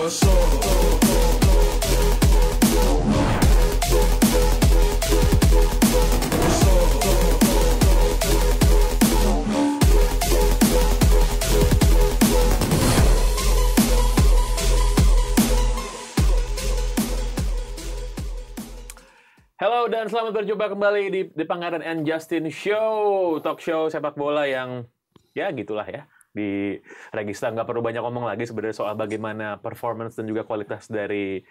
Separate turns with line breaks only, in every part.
Halo dan selamat berjumpa kembali di Pangeran and Justin Show, talk show sepak bola yang ya gitulah ya. Di Regista nggak perlu banyak ngomong lagi sebenarnya soal bagaimana performance dan juga kualitas dari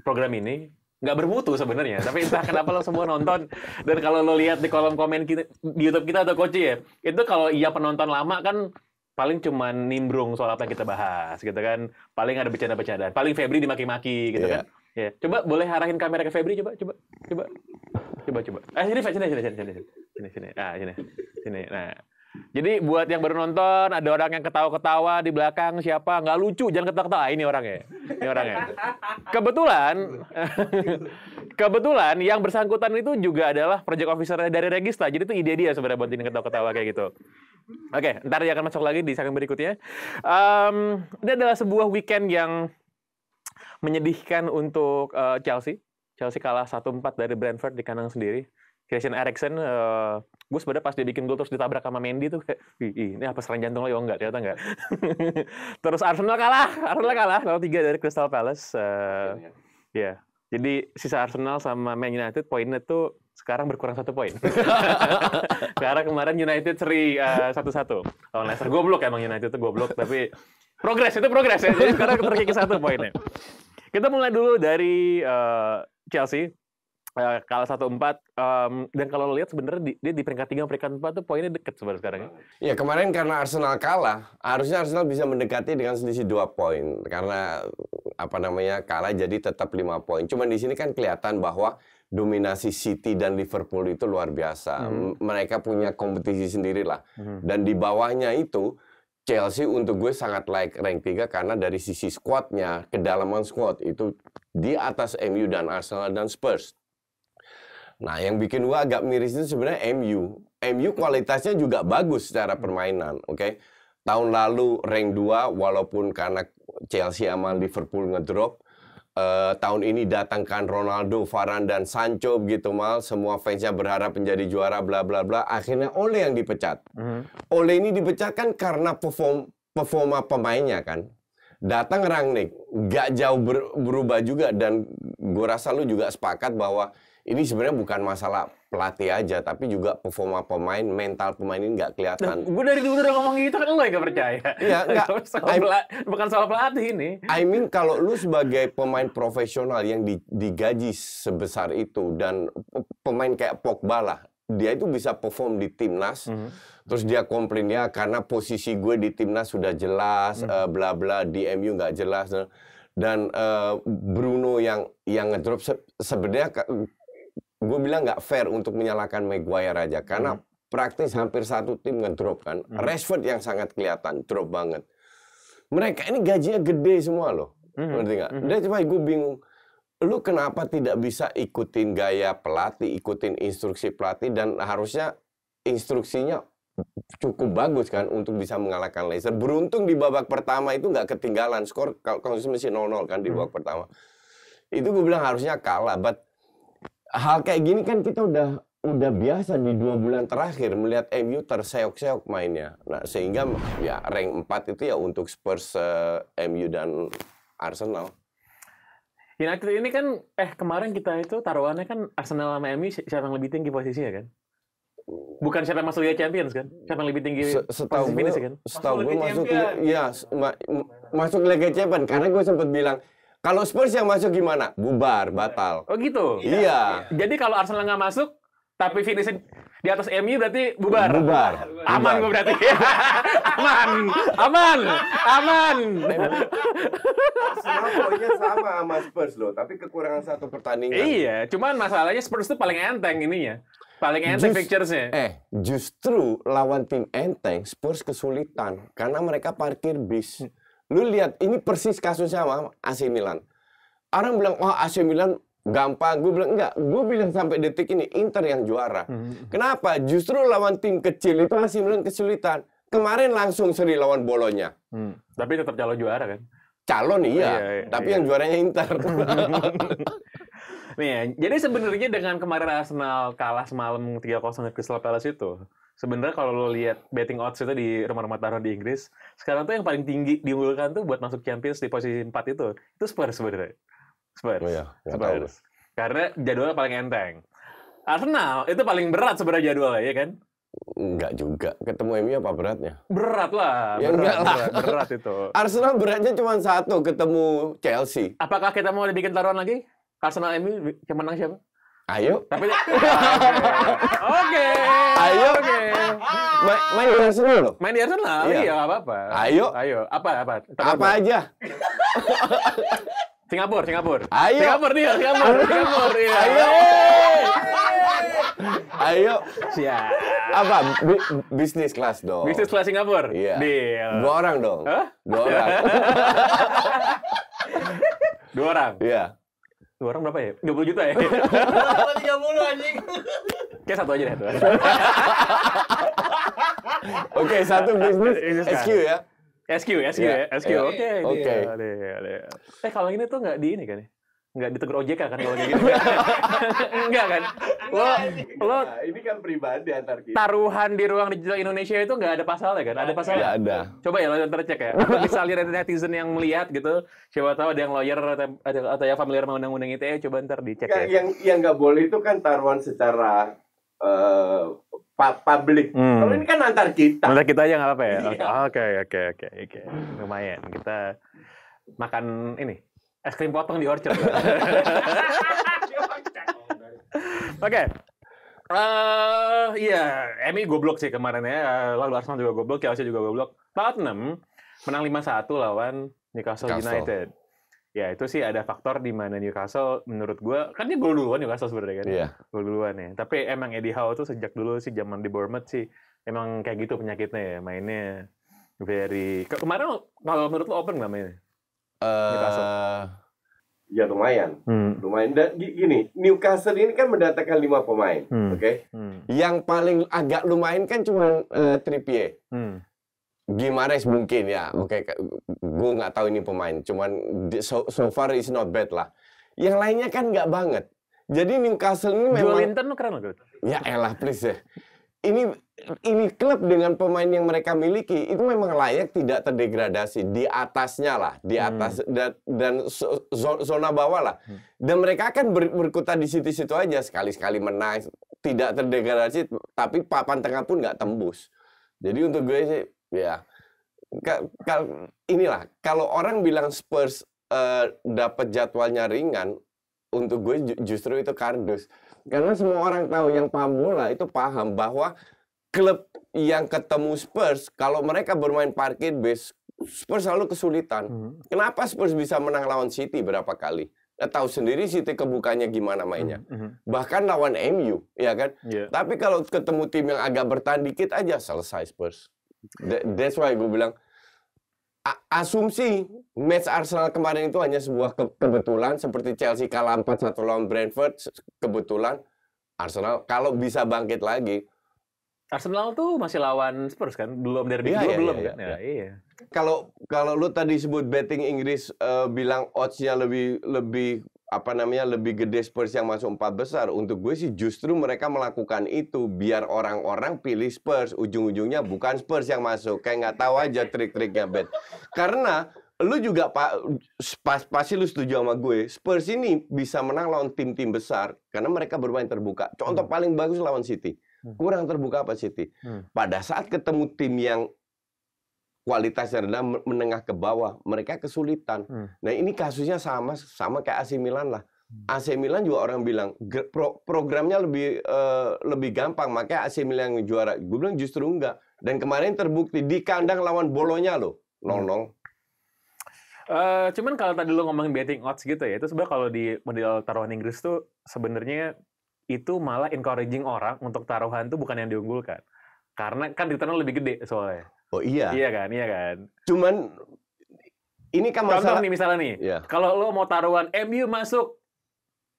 program ini. Nggak bermutu sebenarnya, tapi entah kenapa lo semua nonton. Dan kalau lo lihat di kolom komen kita, di YouTube kita atau Koci ya, itu kalau iya penonton lama kan paling cuma nimbrung soal apa yang kita bahas gitu kan. Paling ada bercanda-bercandaan, paling Febri dimaki-maki gitu kan. Ya, coba boleh arahin kamera ke Febri, coba. Sini. Nah, jadi buat yang baru nonton, ada orang yang ketawa-ketawa di belakang, siapa? Nggak lucu, jangan ketawa-ketawa. Ini orangnya. Kebetulan yang bersangkutan itu juga adalah project officer dari Regista. Jadi itu ide dia sebenarnya buat ini ketawa-ketawa kayak gitu. Oke, ntar dia akan masuk lagi di segmen berikutnya. Ini adalah sebuah weekend yang menyedihkan untuk Chelsea. Chelsea kalah 1-4 dari Brentford di kandang sendiri. Christian Eriksen, gue sebenarnya pas dia bikin gol terus ditabrak sama Mendy tuh kayak, ini apa serangan jantung lo? Ya enggak, ternyata enggak. Terus Arsenal kalah 0-3 dari Crystal Palace. Ya, jadi sisa Arsenal sama Man United poinnya tuh sekarang berkurang 1 poin. Karena kemarin United seri 1-1 lawan Leicester. Goblok emang United itu goblok, tapi progres ya. Jadi sekarang terkikis 1 poinnya. Kita mulai dulu dari Chelsea. Kalah 1-4, dan kalau lo lihat sebenarnya dia di peringkat 3, peringkat 4 tuh poinnya deket sebenarnya sekarang ya.
Ya kemarin karena Arsenal kalah, harusnya Arsenal bisa mendekati dengan selisih 2 poin. Karena kalah jadi tetap 5 poin. Cuman di sini kan kelihatan bahwa dominasi City dan Liverpool itu luar biasa. Mereka punya kompetisi sendiri lah. Dan di bawahnya itu Chelsea untuk gue sangat like rank 3 karena dari sisi squadnya, kedalaman squad itu di atas MU dan Arsenal dan Spurs. Nah, yang bikin gue agak miris itu sebenarnya MU. MU kualitasnya juga bagus secara permainan, oke? Tahun lalu rank 2 walaupun karena Chelsea sama Liverpool ngedrop. Tahun ini datangkan Ronaldo, Varane dan Sancho begitu mal. Semua fansnya berharap menjadi juara bla bla bla. Akhirnya Ole yang dipecat. Ole ini dipecat kan karena performa pemainnya kan. Datang Rangnick, gak jauh berubah juga. Dan gue rasa lu juga sepakat bahwa ini sebenarnya bukan masalah pelatih aja, tapi juga performa pemain, mental pemain ini nggak kelihatan.
Gue dari dulu udah ngomong gitu kan lo yang nggak percaya.
Iya, nggak.
Bukan soal pelatih ini.
I mean kalau lu sebagai pemain profesional yang digaji sebesar itu dan pemain kayak Pogba lah, dia itu bisa perform di timnas. Terus dia komplain ya karena posisi gue di timnas sudah jelas, bla bla di MU nggak jelas. Dan Bruno yang ngedrop sebenarnya gue bilang nggak fair untuk menyalahkan Maguire aja karena praktis hampir satu tim ngedrop kan. Rashford yang sangat kelihatan drop banget. Mereka ini gajinya gede semua loh, ngerti nggak? Dan cuma gue bingung, lu kenapa tidak bisa ikutin gaya pelatih, ikutin instruksi pelatih dan harusnya instruksinya cukup bagus kan untuk bisa mengalahkan Leicester. Beruntung di babak pertama itu nggak ketinggalan skor, kalau masih 0-0 kan di babak pertama. Itu gue bilang harusnya kalah, but hal kayak gini kan kita udah biasa di 2 bulan terakhir melihat MU terseok-seok mainnya. Nah, sehingga ya rank 4 itu ya untuk Spurs, MU dan Arsenal.
United ini kan kemarin kita itu taruhannya kan Arsenal sama MU siapa yang lebih tinggi posisinya kan? Bukan siapa yang masuk Liga Champions kan? Siapa yang lebih tinggi
setahu
posisi finish kan?
Setahu gue masuk Liga Champions karena gue sempat bilang kalau Spurs yang masuk gimana? Bubar, batal.
Oh gitu?
Iya.
Jadi kalau Arsenal nggak masuk, tapi finishnya di atas MU berarti bubar?
Bubar.
Aman gue berarti. Aman.
Arsenal poinnya sama sama Spurs loh, tapi kekurangan 1 pertandingan.
Iya, cuman masalahnya Spurs itu paling enteng ininya. Paling enteng pictures-nya.
Justru lawan tim enteng, Spurs kesulitan. Karena mereka parkir bis. Lu lihat, ini persis kasusnya sama AC Milan. Orang bilang, wah AC Milan gampang. Gue bilang, enggak. Gue bilang sampai detik ini, Inter yang juara. Kenapa? Justru lawan tim kecil itu AC Milan kesulitan. Kemarin langsung seri lawan Bolonya.
Tapi tetap calon juara kan?
calon tapi yang juaranya Inter.
Nih ya, jadi sebenarnya dengan kemarin Arsenal kalah semalam 3-0 ke Crystal Palace itu, sebenarnya kalau lo lihat betting odds itu di rumah-rumah taruhan di Inggris, sekarang tuh yang paling tinggi diunggulkan tuh buat masuk Champions di posisi 4 itu Spurs sebenarnya. Spurs.
Oh iya, tahu.
Karena jadwalnya paling enteng. Arsenal itu paling berat sebenarnya jadwalnya, ya kan?
Enggak juga. Ketemu MU apa beratnya?
Berat lah.
Ya
berat itu.
Arsenal beratnya cuma 1, ketemu Chelsea.
Apakah kita mau bikin taruhan lagi? Arsenal MU yang menang siapa?
Ayo.
Tapi Oke.
Ayo.
Oke.
Main di Arsenal loh.
Main di Arsenal? Iya, nggak apa-apa.
Ayo.
Apa?
Apa aja.
Singapura.
Ayo.
Singapura. Iya.
Ayo.
Siap.
Apa? Bisnis kelas dong.
Bisnis kelas Singapura?
Iya.
Deal.
2 orang dong.
Hah?
2 orang.
2 orang?
Iya.
2 orang berapa ya? 20 juta ya?
30 anjing.
Kayak 1 aja deh.
Oke, 1 bisnis SQ ya.
SQ ya? SQ. Oke. Kalau ini tuh nggak di ini kan ya? Nggak ditegur OJK kan kalau kayak gitu? Enggak kan? Lo
Ini kan pribadi antar kita.
taruhan di ruang digital Indonesia itu nggak ada pasalnya kan? Ada pasalnya?
Nggak ada.
Coba ya lo ntar cek ya. Misalnya netizen yang melihat gitu, siapa tahu ada yang lawyer atau yang familiar sama undang-undang ITE, coba ntar dicek ya.
Yang nggak boleh itu kan taruhan secara publik. Kalau ini kan antar kita.
Nanti kita aja nggak apa-apa ya?
Iya.
Oke. Lumayan. Kita makan ini, es krim potong di Orchard. Oke. Iya, MU goblok sih kemarin ya. Lalu Arsenal juga goblok, Chelsea juga goblok. Tottenham menang 5-1 lawan Newcastle United. Ya, itu sih ada faktor di mana Newcastle menurut gua kan dia gol duluan Newcastle sebenarnya kan.
Iya.
Gol duluan ya. Tapi emang Eddie Howe tuh sejak dulu sih zaman di Bournemouth sih emang kayak gitu penyakitnya ya. Mainnya very kemarin kalau menurut lo open nggak mainnya? Newcastle.
Ya lumayan. Lumayan. Dan gini, Newcastle ini kan mendatangkan 5 pemain. Oke.
Yang paling agak lumayan kan cuma Trippier. Gimares mungkin ya. Oke, gue nggak tahu ini pemain. Cuman so far is not bad lah. Yang lainnya kan nggak banget. Jadi Newcastle ini memang.
Joelinton keren loh.
Ya elah please ya. Ini klub dengan pemain yang mereka miliki itu memang layak tidak terdegradasi, di atasnya lah, di atas dan zona bawah lah. Dan mereka akan berkutat di situ-situ aja, sekali-sekali menang, tidak terdegradasi, tapi papan tengah pun nggak tembus. Jadi untuk gue sih ya inilah kalau orang bilang Spurs dapat jadwalnya ringan, untuk gue justru itu kardus. Karena semua orang tahu yang paham bola itu paham bahwa klub yang ketemu Spurs, kalau mereka bermain parkir base, Spurs selalu kesulitan. Kenapa Spurs bisa menang lawan City berapa kali? Tahu sendiri City kebukanya gimana mainnya. Bahkan lawan MU, ya kan? Yeah. Tapi kalau ketemu tim yang agak bertahan dikit aja, selesai Spurs. That's why gue bilang, asumsi match Arsenal kemarin itu hanya sebuah kebetulan, seperti Chelsea kalah 4-1 lawan Brentford, kebetulan. Arsenal kalau bisa bangkit lagi.
Arsenal tuh masih lawan Spurs kan? Belum derby belum kan? Iya. Kalau
lu tadi sebut betting Inggris bilang odds-nya lebih gede Spurs yang masuk 4 besar. Untuk gue sih justru mereka melakukan itu biar orang-orang pilih Spurs. Ujung-ujungnya bukan Spurs yang masuk. Kayak nggak tahu aja trik-triknya bet. Karena lu juga pasti lu setuju sama gue. Spurs ini bisa menang lawan tim-tim besar karena mereka bermain terbuka. Contoh paling bagus lawan City. Kurang terbuka apa City? Pada saat ketemu tim yang kualitasnya rendah menengah ke bawah, mereka kesulitan. Nah ini kasusnya sama kayak AC Milan lah. AC Milan juga orang bilang programnya lebih gampang, makanya AC Milan yang juara. Gue bilang justru enggak. Dan kemarin terbukti di kandang lawan Bolonya loh, 0-0.
Cuman kalau tadi lo ngomongin betting odds gitu ya, itu sebenarnya kalau di model taruhan Inggris tuh sebenarnya itu malah encouraging orang untuk taruhan tuh bukan yang diunggulkan. Karena kan returnnya lebih gede soalnya.
Oh iya.
Iya kan.
Cuman ini kan masalah.
Contoh nih misalnya nih, kalau lo mau taruhan MU masuk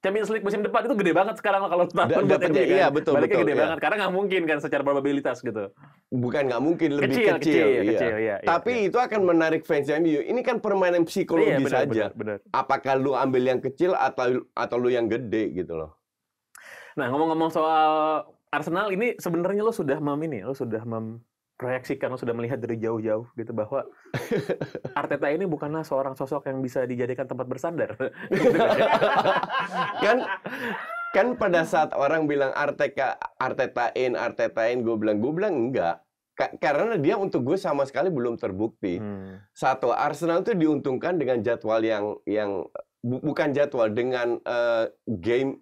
Champions League musim depan itu gede banget sekarang kalau tahun buat MU kan.
Iya, betul,
Baliknya
betul,
gede
iya.
banget karena nggak mungkin kan secara probabilitas gitu.
Bukan nggak mungkin, lebih
Kecil,
kecil.
iya.
Tapi itu akan menarik fans MU. Ini kan permainan psikologis
Iya,
saja.
benar.
Apakah lu ambil yang kecil atau lu yang gede gitu loh.
Nah, ngomong-ngomong soal Arsenal ini sebenarnya lo sudah memproyeksikan, lo sudah melihat dari jauh-jauh gitu bahwa Arteta ini bukanlah seorang sosok yang bisa dijadikan tempat bersandar. Gitu kan.
Kan pada saat orang bilang Arteta in, gue bilang enggak. Karena dia untuk gue sama sekali belum terbukti. Satu, Arsenal itu diuntungkan dengan jadwal yang bukan jadwal, dengan game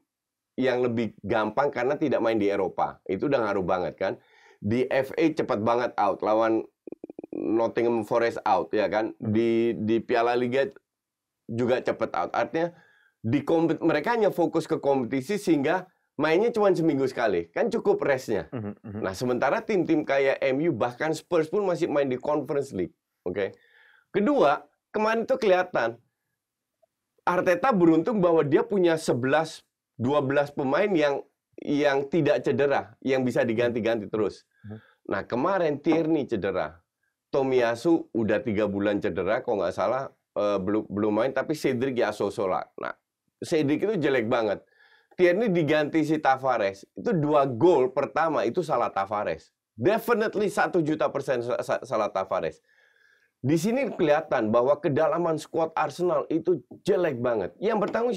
yang lebih gampang karena tidak main di Eropa. Itu udah ngaruh banget kan. Di FA cepat banget out, lawan Nottingham Forest out ya kan. Di Piala Liga juga cepat out. Artinya mereka hanya fokus ke kompetisi sehingga mainnya cuma seminggu sekali. Kan cukup restnya. Nah, sementara tim-tim kayak MU bahkan Spurs pun masih main di Conference League. Oke. Kedua, kemarin itu kelihatan Arteta beruntung bahwa dia punya 11-12 pemain yang tidak cedera, yang bisa diganti-ganti terus. Nah, kemarin Tierney cedera. Tomiyasu udah 3 bulan cedera, kalau nggak salah belum main, tapi Cedric ya so-sola. Nah, Cedric itu jelek banget. Tierney diganti si Tavares. Itu 2 gol pertama itu salah Tavares. Definitely 1.000.000% salah Tavares. Di sini kelihatan bahwa kedalaman skuad Arsenal itu jelek banget. Yang bertanggung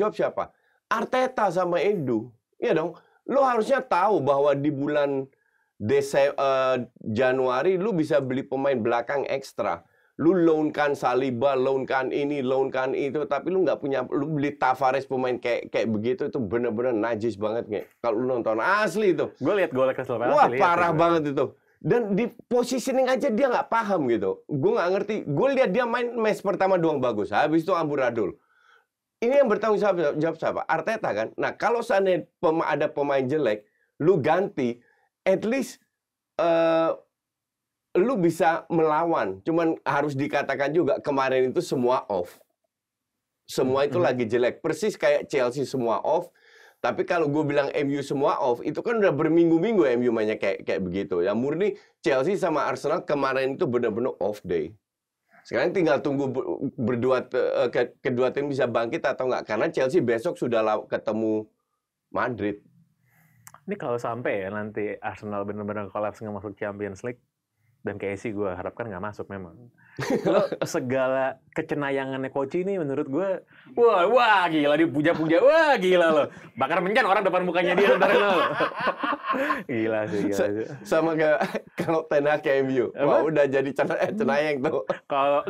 jawab siapa? Arteta sama Edu. Iya dong. Lu harusnya tahu bahwa di bulan Januari lu bisa beli pemain belakang ekstra. Lu loan-kan Saliba, loan-kan ini, loan-kan itu, tapi lu nggak punya, lu beli Tavares pemain kayak begitu, itu bener-bener najis banget kayak. Kalau lu nonton asli itu.
Gue lihat golnya Crystal Palace.
Wah, parah banget itu. Dan di positioning aja dia nggak paham gitu. Gue nggak ngerti. Gue lihat dia main match pertama doang bagus. Habis itu amburadul. Ini yang bertanggung jawab siapa? Arteta kan. Nah, kalau seandainya ada pemain jelek, lu ganti, at least lu bisa melawan. Cuman harus dikatakan juga kemarin itu semua off. Semua itu lagi jelek. Persis kayak Chelsea semua off. Tapi kalau gue bilang MU semua off, itu kan udah berminggu-minggu MU mainnya kayak begitu. Yang murni Chelsea sama Arsenal kemarin itu benar-benar off day. Sekarang tinggal tunggu kedua tim bisa bangkit atau enggak. Karena Chelsea besok sudah ketemu Madrid.
Ini kalau sampai ya nanti Arsenal benar-benar kolaps nggak masuk Champions League, dan KSI gue harapkan nggak masuk memang. Lo segala kecenayangannya coach ini menurut gue, wah gila, dipuja-puja, wah gila lo. Bakar mencan orang depan mukanya dia ntar lo. Gila sih.
Sama kayak kalau Ten Hag ke MU. Wah, udah jadi cenayang tuh.
Kalau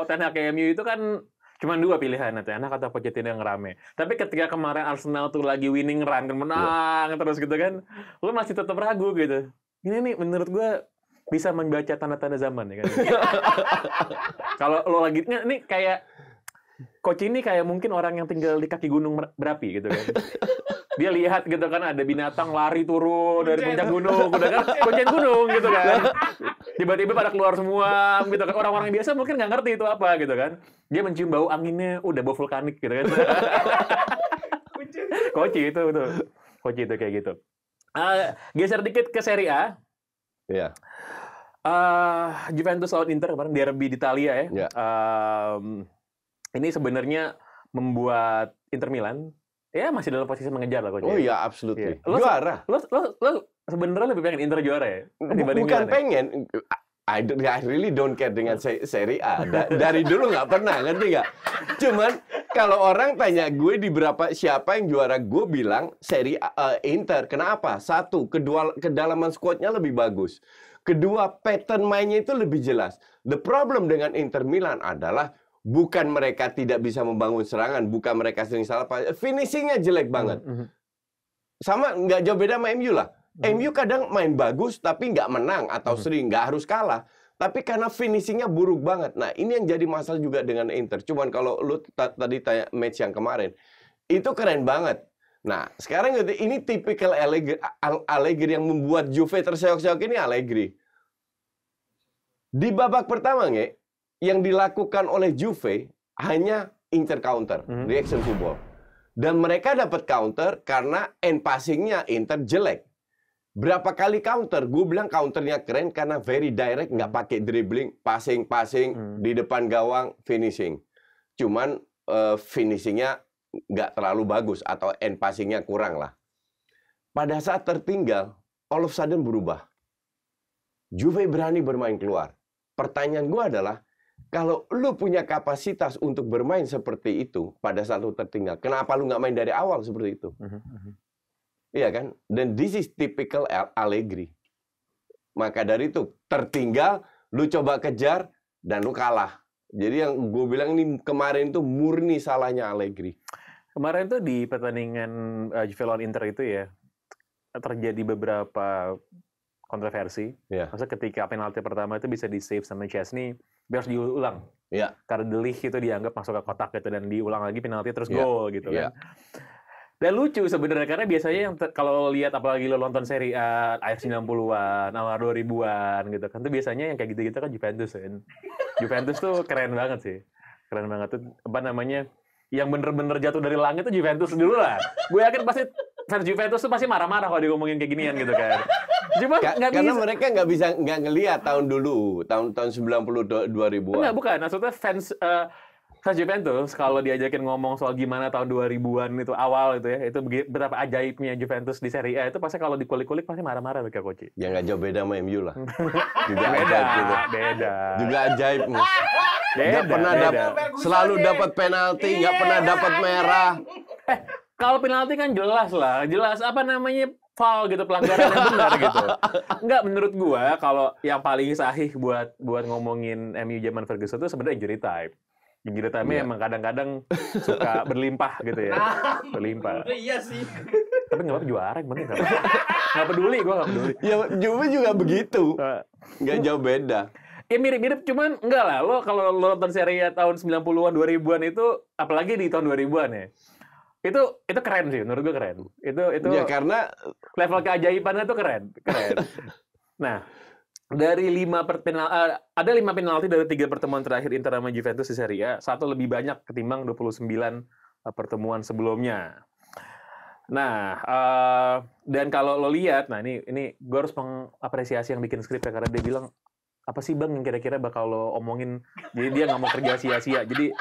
Ten Hag ke MU itu kan cuma 2 pilihan, Ten Hag atau Pochettino yang rame. Tapi ketika kemarin Arsenal tuh lagi winning run, kan menang terus gitu kan, lo masih tetap ragu gitu. Ini nih menurut gue bisa membaca tanda-tanda zaman ya kan. Kalau lo lagi ini kayak coach ini kayak mungkin orang yang tinggal di kaki gunung berapi gitu kan. Dia lihat gitu kan ada binatang lari turun dari puncak gunung, udah kan puncak gunung gitu kan. Tiba-tiba pada keluar semua gitu kan. Orang-orang biasa mungkin nggak ngerti itu apa gitu kan. Dia mencium bau anginnya udah bau vulkanik gitu kan. Coach itu betul. Coach itu kayak gitu. Geser dikit ke Serie A.
Iya.
Juventus lawan Inter kemarin derby di Italia ya.
Yeah.
Ini sebenarnya membuat Inter Milan ya masih dalam posisi mengejar lah coach.
Oh iya, absolutely.
Yeah.
Juara.
Lo sebenarnya lebih pengen Inter juara ya?
Bukan Milan, pengen. I really don't care dengan Serie A. Dari dulu nggak pernah, ngerti nggak? Cuman kalau orang tanya gue di siapa yang juara, gue bilang Serie A, Inter. Kenapa? Satu, kedalaman skuadnya lebih bagus. Kedua, pattern mainnya itu lebih jelas. The problem dengan Inter Milan adalah bukan mereka tidak bisa membangun serangan, bukan mereka sering salah pass, finishingnya jelek banget. Sama nggak jauh beda sama MU lah. MU kadang main bagus tapi nggak menang atau sering nggak harus kalah. Tapi karena finishingnya buruk banget. Nah, ini yang jadi masalah juga dengan Inter. Cuman kalau lu tadi tanya match yang kemarin, itu keren banget. Nah, sekarang ini tipikal Allegri yang membuat Juve terseok-seok ini Allegri. Di babak pertama, yang dilakukan oleh Juve hanya Inter counter, reaction football. Dan mereka dapat counter karena end passing-nya Inter jelek. Berapa kali counter? Gue bilang counternya keren karena very direct, nggak pakai dribbling, passing di depan gawang, finishing. Cuman finishingnya nggak terlalu bagus atau end passing-nya kurang lah. Pada saat tertinggal, all of a sudden berubah. Juve berani bermain keluar. Pertanyaan gue adalah, kalau lu punya kapasitas untuk bermain seperti itu pada saat lu tertinggal, kenapa lu nggak main dari awal seperti itu? Iya kan? Dan this is typical Allegri. Maka dari itu, tertinggal, lu coba kejar, dan lu kalah. Jadi yang gue bilang ini kemarin itu murni salahnya Allegri.
Kemarin tuh di pertandingan Juve lawan Inter itu ya, terjadi beberapa kontroversi.
Ya.
Maksudnya ketika penalti pertama itu bisa di-save sama Chesney, harus diulang.
Ya.
Karena De Ligt itu dianggap masuk ke kotak gitu, dan diulang lagi penalti terus
Ya.
gol gitu kan.
Ya.
Dan lucu sebenarnya karena biasanya yang kalau lihat apalagi lo nonton Serie A akhir 90-an, awal 2000-an gitu kan, tuh biasanya yang kayak gitu-gitu kan Juventus kan. Juventus tuh keren banget sih. Keren banget tuh apa namanya? Yang bener-bener jatuh dari langit tuh Juventus dulu lah. Gue yakin pasti fans Juventus tuh pasti marah-marah kalau dia ngomongin kayak ginian gitu kan. Cuma nggak
Karena
bisa.
mereka nggak ngelihat tahun dulu, tahun 90 2000-an.
Enggak, bukan. Maksudnya fans Juventus kalau diajakin ngomong soal gimana tahun 2000-an itu awal itu ya, itu betapa ajaibnya Juventus di Serie A itu pasti kalau dikulik-kulik pasti marah-marah mereka Coach.
Ya nggak jauh beda sama MU lah. Juga
Beda,
ajaib gitu.
beda.
Juga ajaib. Nggak
Beda,
pernah
beda.
selalu dapat penalti, nggak pernah dapat merah.
Kalau penalti kan jelas lah, jelas apa namanya foul gitu, pelanggaran yang benar gitu. Enggak, menurut gua kalau yang paling sahih buat ngomongin MU zaman Ferguson itu sebenarnya injury time. Injury time-nya emang kadang-kadang suka berlimpah gitu ya. Berlimpah.
Iya sih.
Tapi nggak apa juara, yang penting nggak peduli, gua nggak peduli.
Ya Juve juga begitu. Nggak jauh beda.
Ya mirip-mirip, cuman enggak lah. Lo kalau lo nonton Serie A tahun 90-an, 2000-an itu, apalagi di tahun 2000-an ya. Itu keren sih, menurut gue keren. Itu
Ya karena
level keajaibannya tuh keren. Nah, dari ada 5 penalti dari 3 pertemuan terakhir Inter sama Juventus di Serie A, satu lebih banyak ketimbang 29 pertemuan sebelumnya. Nah, dan kalau lo lihat, nah ini gue harus mengapresiasi yang bikin skrip ya, karena dia bilang, apa sih Bang yang kira-kira bakal lo omongin, jadi dia nggak mau kerja sia-sia. Jadi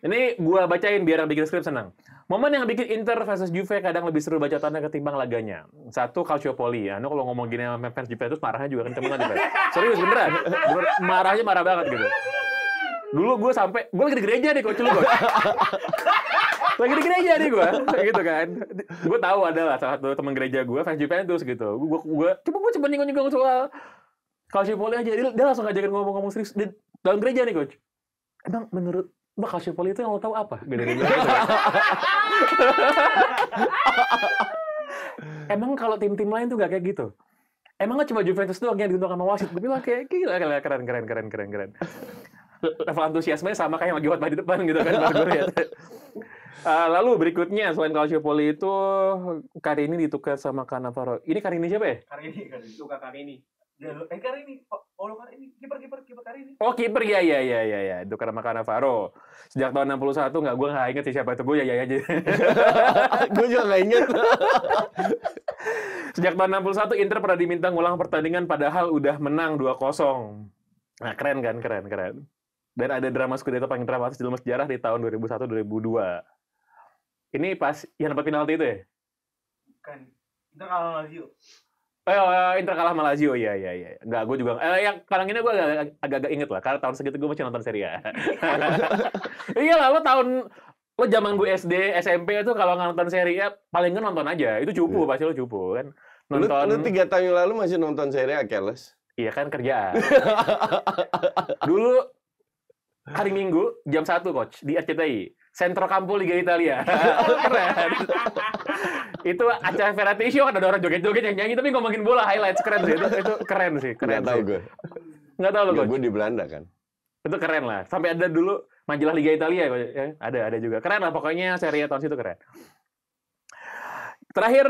ini gue bacain biar yang bikin skrip senang. Momen yang bikin Inter versus Juve kadang lebih seru bacotannya ketimbang laganya. 1, Calciopoli. Ya, kalau ngomong gini sama fans Juventus marahnya juga kenceng banget. Serius beneran. Marahnya marah banget gitu. Dulu gue lagi di gereja nih Coach lu. Lagi di gereja nih gue, gitu kan. Gue tahu adalah salah satu teman gereja gue fans Juventus gitu. Gue coba nyinggung soal Calciopoli aja. Dia langsung ngajakin ngomong-ngomong serius di dalam gereja nih Coach. Emang menurut Mbak Calciopoli itu yang lo tahu apa? Gitu. Emang kalau tim-tim lain tuh gak kayak gitu? Emangnya cuma Juventus doang yang diuntungkan sama wasit? Gue bilang kayak gila, keren. Level antusiasmenya sama kayak yang lagi khotbah di depan gitu kan. Baru gue lihat. Lalu berikutnya selain Calciopoli itu Carini ditukar sama Cannavaro. Ini Carini siapa ya?
Carini, tukar Carini. Carini, kiper Carini.
Oh, kiper ya. Itu karena Cannavaro. Sejak tahun 61 gue nggak inget sih siapa itu. Gue ya aja.
gue juga nggak inget.
Sejak tahun 61 Inter pernah diminta ngulang pertandingan padahal udah menang 2-0. Nah, keren kan? Keren. Dan ada drama Scudetto paling dramatis dalam sejarah di tahun 2001-2002. Ini pas yang dapat penalti itu ya?
Bukan. Kita kalah Lazio.
Inter kalah sama Lazio, iya. Enggak, gue juga. Yang sekarang ini gue agak inget lah, karena tahun segitu gue masih nonton Serie A. Iya lah, lo zaman gue SD, SMP itu kalau nggak nonton Serie A, paling nggak nonton aja. Itu cupu, pasti lo cupu kan.
Lu 3 tahun yang lalu masih nonton Serie A, Keles?
Iya kan, kerjaan. Dulu hari Minggu jam 1 Coach di RCTI. Centrocampo Liga Italia. Keren. Itu acara variety show kan ada orang joget-joget yang nyanyi tapi ngomongin bola highlights keren sih. Itu keren sih.
Nggak tahu gue.
Nggak tahu lo Coach.
Gue di Belanda kan.
Itu keren lah. Sampai ada dulu majalah Liga Italia ya. Ada juga. Keren lah pokoknya Serie A tahun situ keren. Terakhir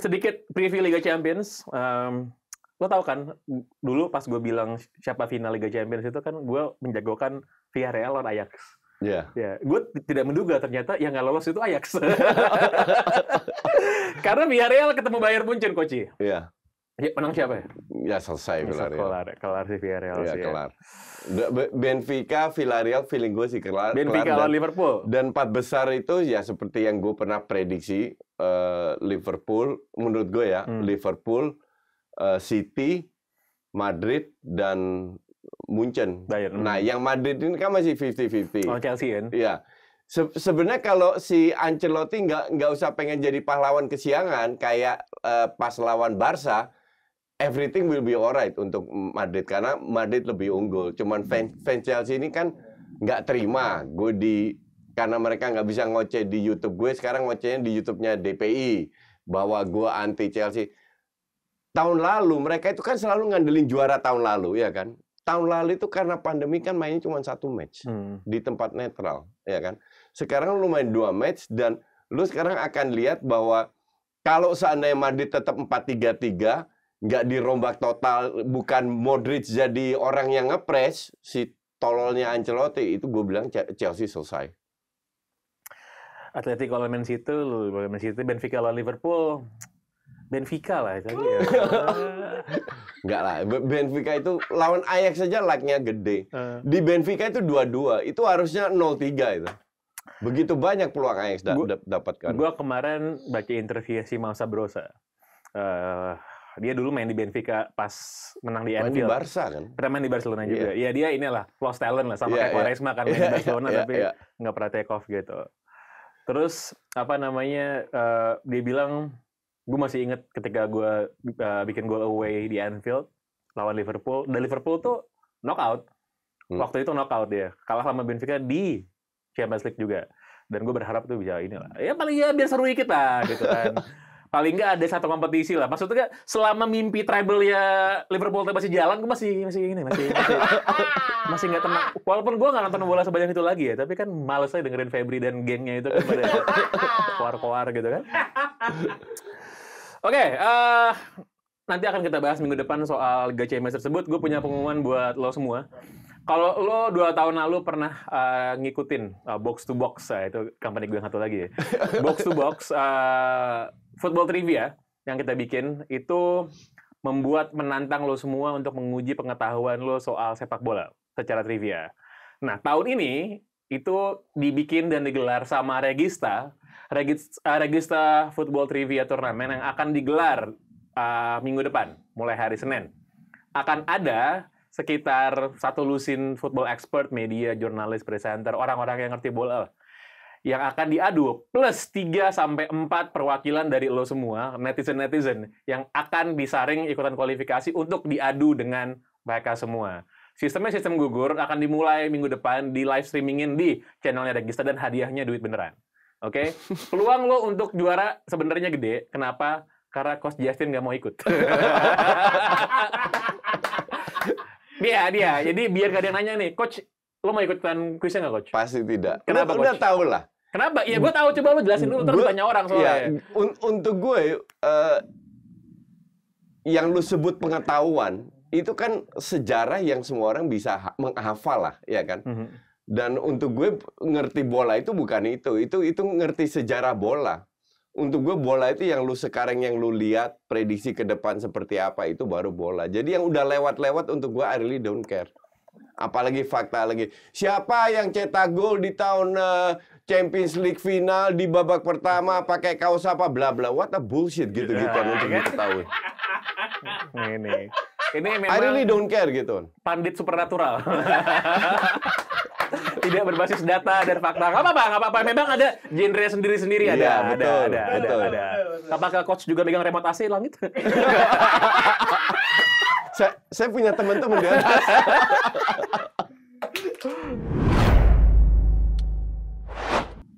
sedikit preview Liga Champions. Lo tau kan, dulu pas gue bilang siapa final Liga Champions itu kan gue menjagokan Villarreal lawan Ajax.
Iya.
Ya, gue tidak menduga ternyata yang nggak lolos itu Ajax. Karena Villarreal ketemu Bayern Munchen, Coach.
Iya.
Ya, menang siapa ya?
Ya selesai Villarreal.
Kelar si Villarreal
Iya,
sih.
kelar. Benfica, Villarreal, feeling gue sih kelar.
Benfica lawan Liverpool.
Dan 4 besar itu ya seperti yang gue pernah prediksi, Liverpool, menurut gue ya, Liverpool, City, Madrid, dan Munchen.
Bayern.
Nah, yang Madrid ini kan masih 50-50.
Oh, Chelsea kan?
Iya. Sebenarnya kalau si Ancelotti nggak usah pengen jadi pahlawan kesiangan kayak pas lawan Barca, everything will be alright untuk Madrid karena Madrid lebih unggul. Cuman fans Chelsea ini kan nggak terima karena mereka nggak bisa ngoceh di YouTube gue, sekarang ngocehnya di YouTube-nya DPI bahwa gue anti Chelsea. Tahun lalu mereka itu kan selalu ngandelin juara tahun lalu, ya kan? Tahun lalu itu karena pandemi kan mainnya cuma 1 match di tempat netral, ya kan? Sekarang lu main 2 match dan lu sekarang akan lihat bahwa kalau seandainya Madrid tetap 4-3-3, nggak dirombak total, bukan Modric jadi orang yang ngepres, si tololnya Ancelotti, itu gue bilang Chelsea selesai.
Atletico lawan Man City, Benfica lawan Liverpool. Benfica lah itu ya.
Enggak lah, Benfica itu lawan Ajax saja like-nya gede. Di Benfica itu 2-2, itu harusnya 0-3 itu. Begitu banyak peluang Ajax dapatkan.
Gua kemarin baca interview si Mau Sabrosa. Dia dulu main di Benfica pas menang di Anfield.
Main di Barca kan?
Pernah main di Barcelona juga. Iya, dia inilah lost talent lah sama kayak Quaresma kan main di Barcelona tapi nggak pernah take off gitu. Terus apa namanya? Dia bilang, gue masih inget ketika gue bikin goal away di Anfield lawan Liverpool. Dan Liverpool tuh knockout. Waktu itu knockout dia. Kalah sama Benfica di Champions League juga. Dan gue berharap tuh bisa inilah. Ya paling ya biar seru dikit lah gitu kan. Paling nggak ada satu kompetisi lah. Maksudnya selama mimpi treble ya Liverpool masih jalan, gue masih nggak tenang. Walaupun gue nggak nonton bola sebanyak itu lagi ya, tapi kan males aja dengerin Febri dan gengnya itu kan pada koar-koar gitu kan. Oke, nanti akan kita bahas minggu depan soal Liga Champions tersebut. Gue punya pengumuman buat lo semua. Kalau lo 2 tahun lalu pernah ngikutin Box to Box, itu company gue yang satu lagi ya. Box to Box, football trivia yang kita bikin, itu membuat menantang lo semua untuk menguji pengetahuan lo soal sepak bola secara trivia. Nah, tahun ini itu dibikin dan digelar sama Regista Football Trivia Turnamen yang akan digelar minggu depan, mulai hari Senin. Akan ada sekitar 1 lusin football expert, media, jurnalis, presenter, orang-orang yang ngerti bola yang akan diadu, plus 3-4 perwakilan dari lo semua, netizen-netizen, yang akan disaring ikutan kualifikasi untuk diadu dengan mereka semua. Sistemnya sistem gugur, akan dimulai minggu depan, di live streamingin di channelnya Regista, dan hadiahnya duit beneran. Oke? Peluang lo untuk juara sebenarnya gede. Kenapa? Karena Coach Justin nggak mau ikut. Dia. Jadi biar gak ada yang nanya nih, Coach, lo mau ikutan kuisnya nggak, Coach?
Pasti tidak.
Kenapa,
Udah tahu lah.
Kenapa? Ya gue tahu, coba lo jelasin dulu, terus tanya orang soalnya.
Ya, untuk gue, yang lu sebut pengetahuan, itu kan sejarah yang semua orang bisa menghafal lah, ya kan? Dan untuk gue ngerti bola itu bukan itu ngerti sejarah bola. Untuk gue bola itu yang lu sekarang yang lu lihat prediksi ke depan seperti apa, itu baru bola. Jadi yang udah lewat untuk gue I really don't care. Apalagi fakta lagi. Siapa yang cetak gol di tahun Champions League final di babak pertama pakai kaos apa bla bla, what a bullshit gitu-gituan untuk diketahui.
Ini memang
I really don't care gitu.
Pandit supernatural. Tidak berbasis data dan fakta. Nggak apa-apa. Memang ada genre sendiri-sendiri. Ada. Apakah coach juga megang remote AC langit?
Saya punya teman-teman di atas.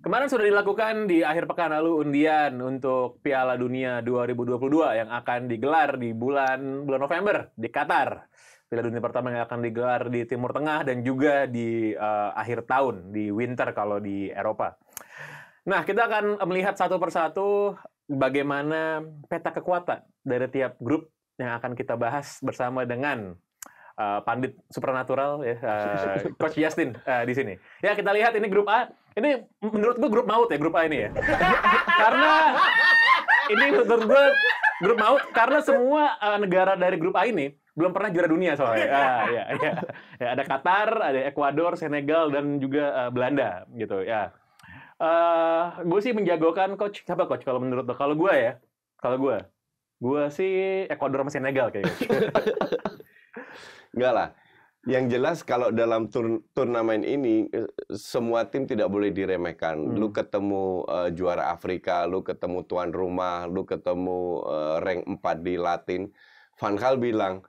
Kemarin sudah dilakukan di akhir pekan lalu undian untuk Piala Dunia 2022 yang akan digelar di bulan November di Qatar. Piala Dunia pertama yang akan digelar di Timur Tengah dan juga di akhir tahun, di winter kalau di Eropa. Nah, kita akan melihat satu persatu bagaimana peta kekuatan dari tiap grup yang akan kita bahas bersama dengan pandit supernatural ya, Coach Justin di sini. Ya kita lihat ini grup A. Ini menurut gue grup maut ya grup A ini ya. Karena ini menurut gue grup maut karena semua negara dari grup A ini belum pernah juara dunia soalnya. Ya, ada Qatar, ada Ekuador, Senegal dan juga Belanda gitu ya. Gue sih menjagokan coach siapa coach kalau menurut lo? Kalau gue sih Ekuador sama Senegal kayaknya.
Enggak lah. Yang jelas kalau dalam turnamen ini semua tim tidak boleh diremehkan. Lu ketemu juara Afrika, lu ketemu tuan rumah, lu ketemu rank 4 di Latin. Van Gaal bilang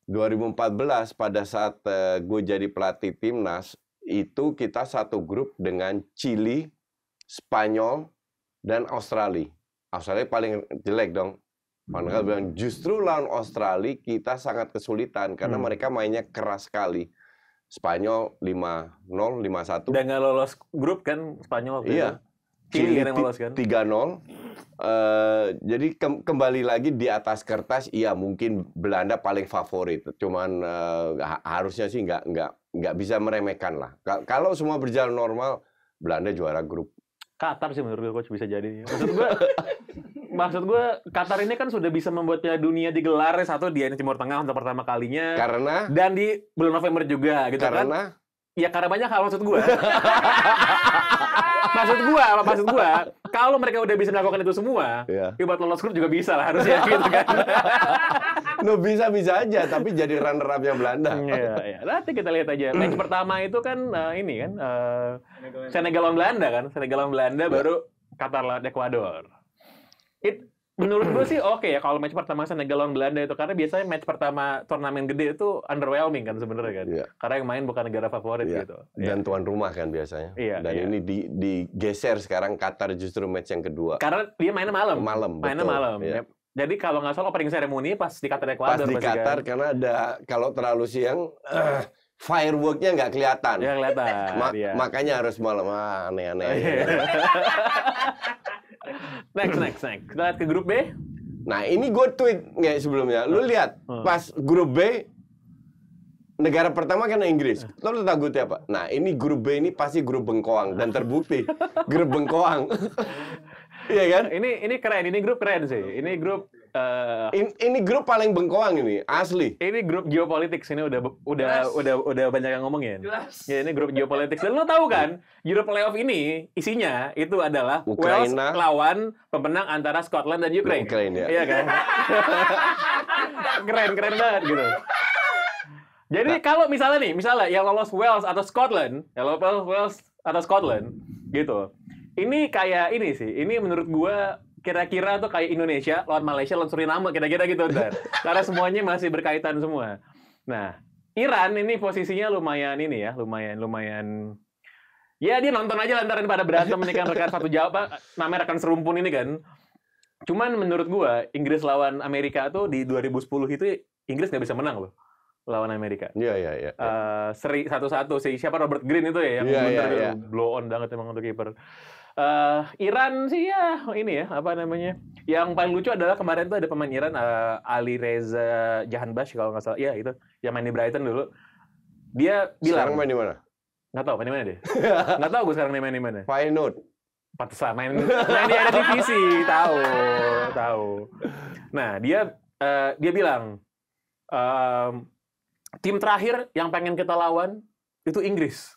2014 pada saat gue jadi pelatih timnas itu kita satu grup dengan Chili, Spanyol, dan Australia. Australia paling jelek dong. Van Gaal bilang justru lawan Australia kita sangat kesulitan karena mereka mainnya keras sekali. Spanyol 5-0, 5-1.
Dan nggak lolos grup kan Spanyol waktu
iya.
itu. Chili yang lolos kan.
3-0. Jadi kembali lagi di atas kertas, iya mungkin Belanda paling favorit. Cuman harusnya sih nggak bisa meremehkan lah. Kalau semua berjalan normal, Belanda juara grup.
Qatar sih menurut gue coach bisa jadi. Maksud gue Qatar ini kan sudah bisa membuat Piala Dunia digelar satu di Timur Tengah untuk pertama kalinya.
Karena
dan di bulan November juga gitu
karena,
kan. Ya karena banyak hal maksud gue. maksud gue kalau mereka udah bisa melakukan itu semua, ya buat lolos grup juga bisa lah harusnya gitu kan.
No, bisa aja tapi jadi runner up-nya Belanda.
Iya. Nanti kita lihat aja. Match pertama itu kan ini kan Senegal lawan Belanda kan. Senegal lawan Belanda baru Qatar lawan Ekuador. Menurut gue sih oke ya kalau match pertama Senegal lawan Belanda itu karena biasanya match pertama turnamen gede itu underwhelming kan sebenarnya kan. Yeah. Karena yang main bukan negara favorit gitu.
Dan tuan rumah kan biasanya. Dan ini digeser sekarang Qatar justru match yang kedua.
Karena dia mainnya malam. Mainnya malam.
Yeah.
Jadi kalau nggak salah opening ceremony pas di Qatar Ekuador.
Pas di Qatar kan? Karena ada kalau terlalu siang fireworknya nggak kelihatan.
Ya kelihatan.
Makanya harus malam. Aneh-aneh.
Next. Kita lihat ke grup B.
Nah, ini gue tweet nggak sebelumnya. Lu lihat pas grup B negara pertama kan Inggris. Lo tahu gue apa? Nah, ini grup B ini pasti grup bengkoang dan terbukti grup bengkoang. Iya kan?
Ini keren, ini grup keren sih. Ini grup
ini grup paling bengkoang ini, asli.
Ini grup geopolitik ini udah banyak yang ngomongin. Jelas. Ya ini grup geopolitik. Dan lo tahu kan, Euro Playoff ini isinya itu adalah
Ukraina
Wales lawan pemenang antara Scotland dan Ukraine.
Ya.
Iya kan? keren banget gitu. Jadi kalau misalnya yang lolos Wales atau Scotland, gitu. Ini kayak ini sih. Ini menurut gua kira-kira tuh kayak Indonesia lawan Malaysia lawan Suriname kira-kira gitu ntar. Karena semuanya masih berkaitan semua. Nah, Iran ini posisinya lumayan ini ya, lumayan. Ya dia nonton aja lantaran pada berantem ini kan rekan satu Jawa, namanya rekan serumpun ini kan. Cuman menurut gua Inggris lawan Amerika tuh di 2010 itu Inggris nggak bisa menang loh lawan Amerika.
Iya.
Seri 1-1 sih siapa Robert Green itu ya yang blow on banget emang untuk kiper. Iran sih ya ini ya apa namanya yang paling lucu adalah kemarin tuh ada pemain Iran Ali Reza Jahanbash kalau nggak salah ya itu yang main di Brighton dulu dia bilang
sekarang main di mana?
Nggak tahu main di mana dia nggak tahu gue sekarang main di mana
Feyenoord
pantesan main di ada divisi tahu nah dia bilang tim terakhir yang pengen kita lawan itu Inggris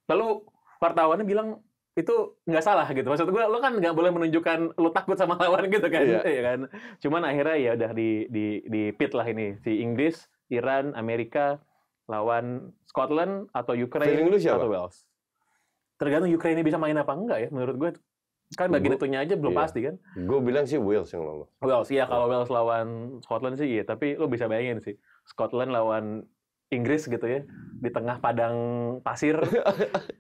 lalu wartawannya bilang itu nggak salah gitu. Maksud gue, lo kan nggak boleh menunjukkan lo takut sama lawan gitu kan. Iya kan. Cuman akhirnya ya udah di pit lah ini. Si Inggris, Iran, Amerika lawan Scotland atau Ukraine atau Wales. Tergantung Ukraine bisa main apa enggak ya menurut gue. Kan bagian itunya aja belum pasti kan.
Gue bilang sih Wales yang lolos.
Wales, iya kalau Wales lawan Scotland sih iya. Tapi lo bisa bayangin sih. Scotland lawan Inggris gitu ya di tengah padang pasir.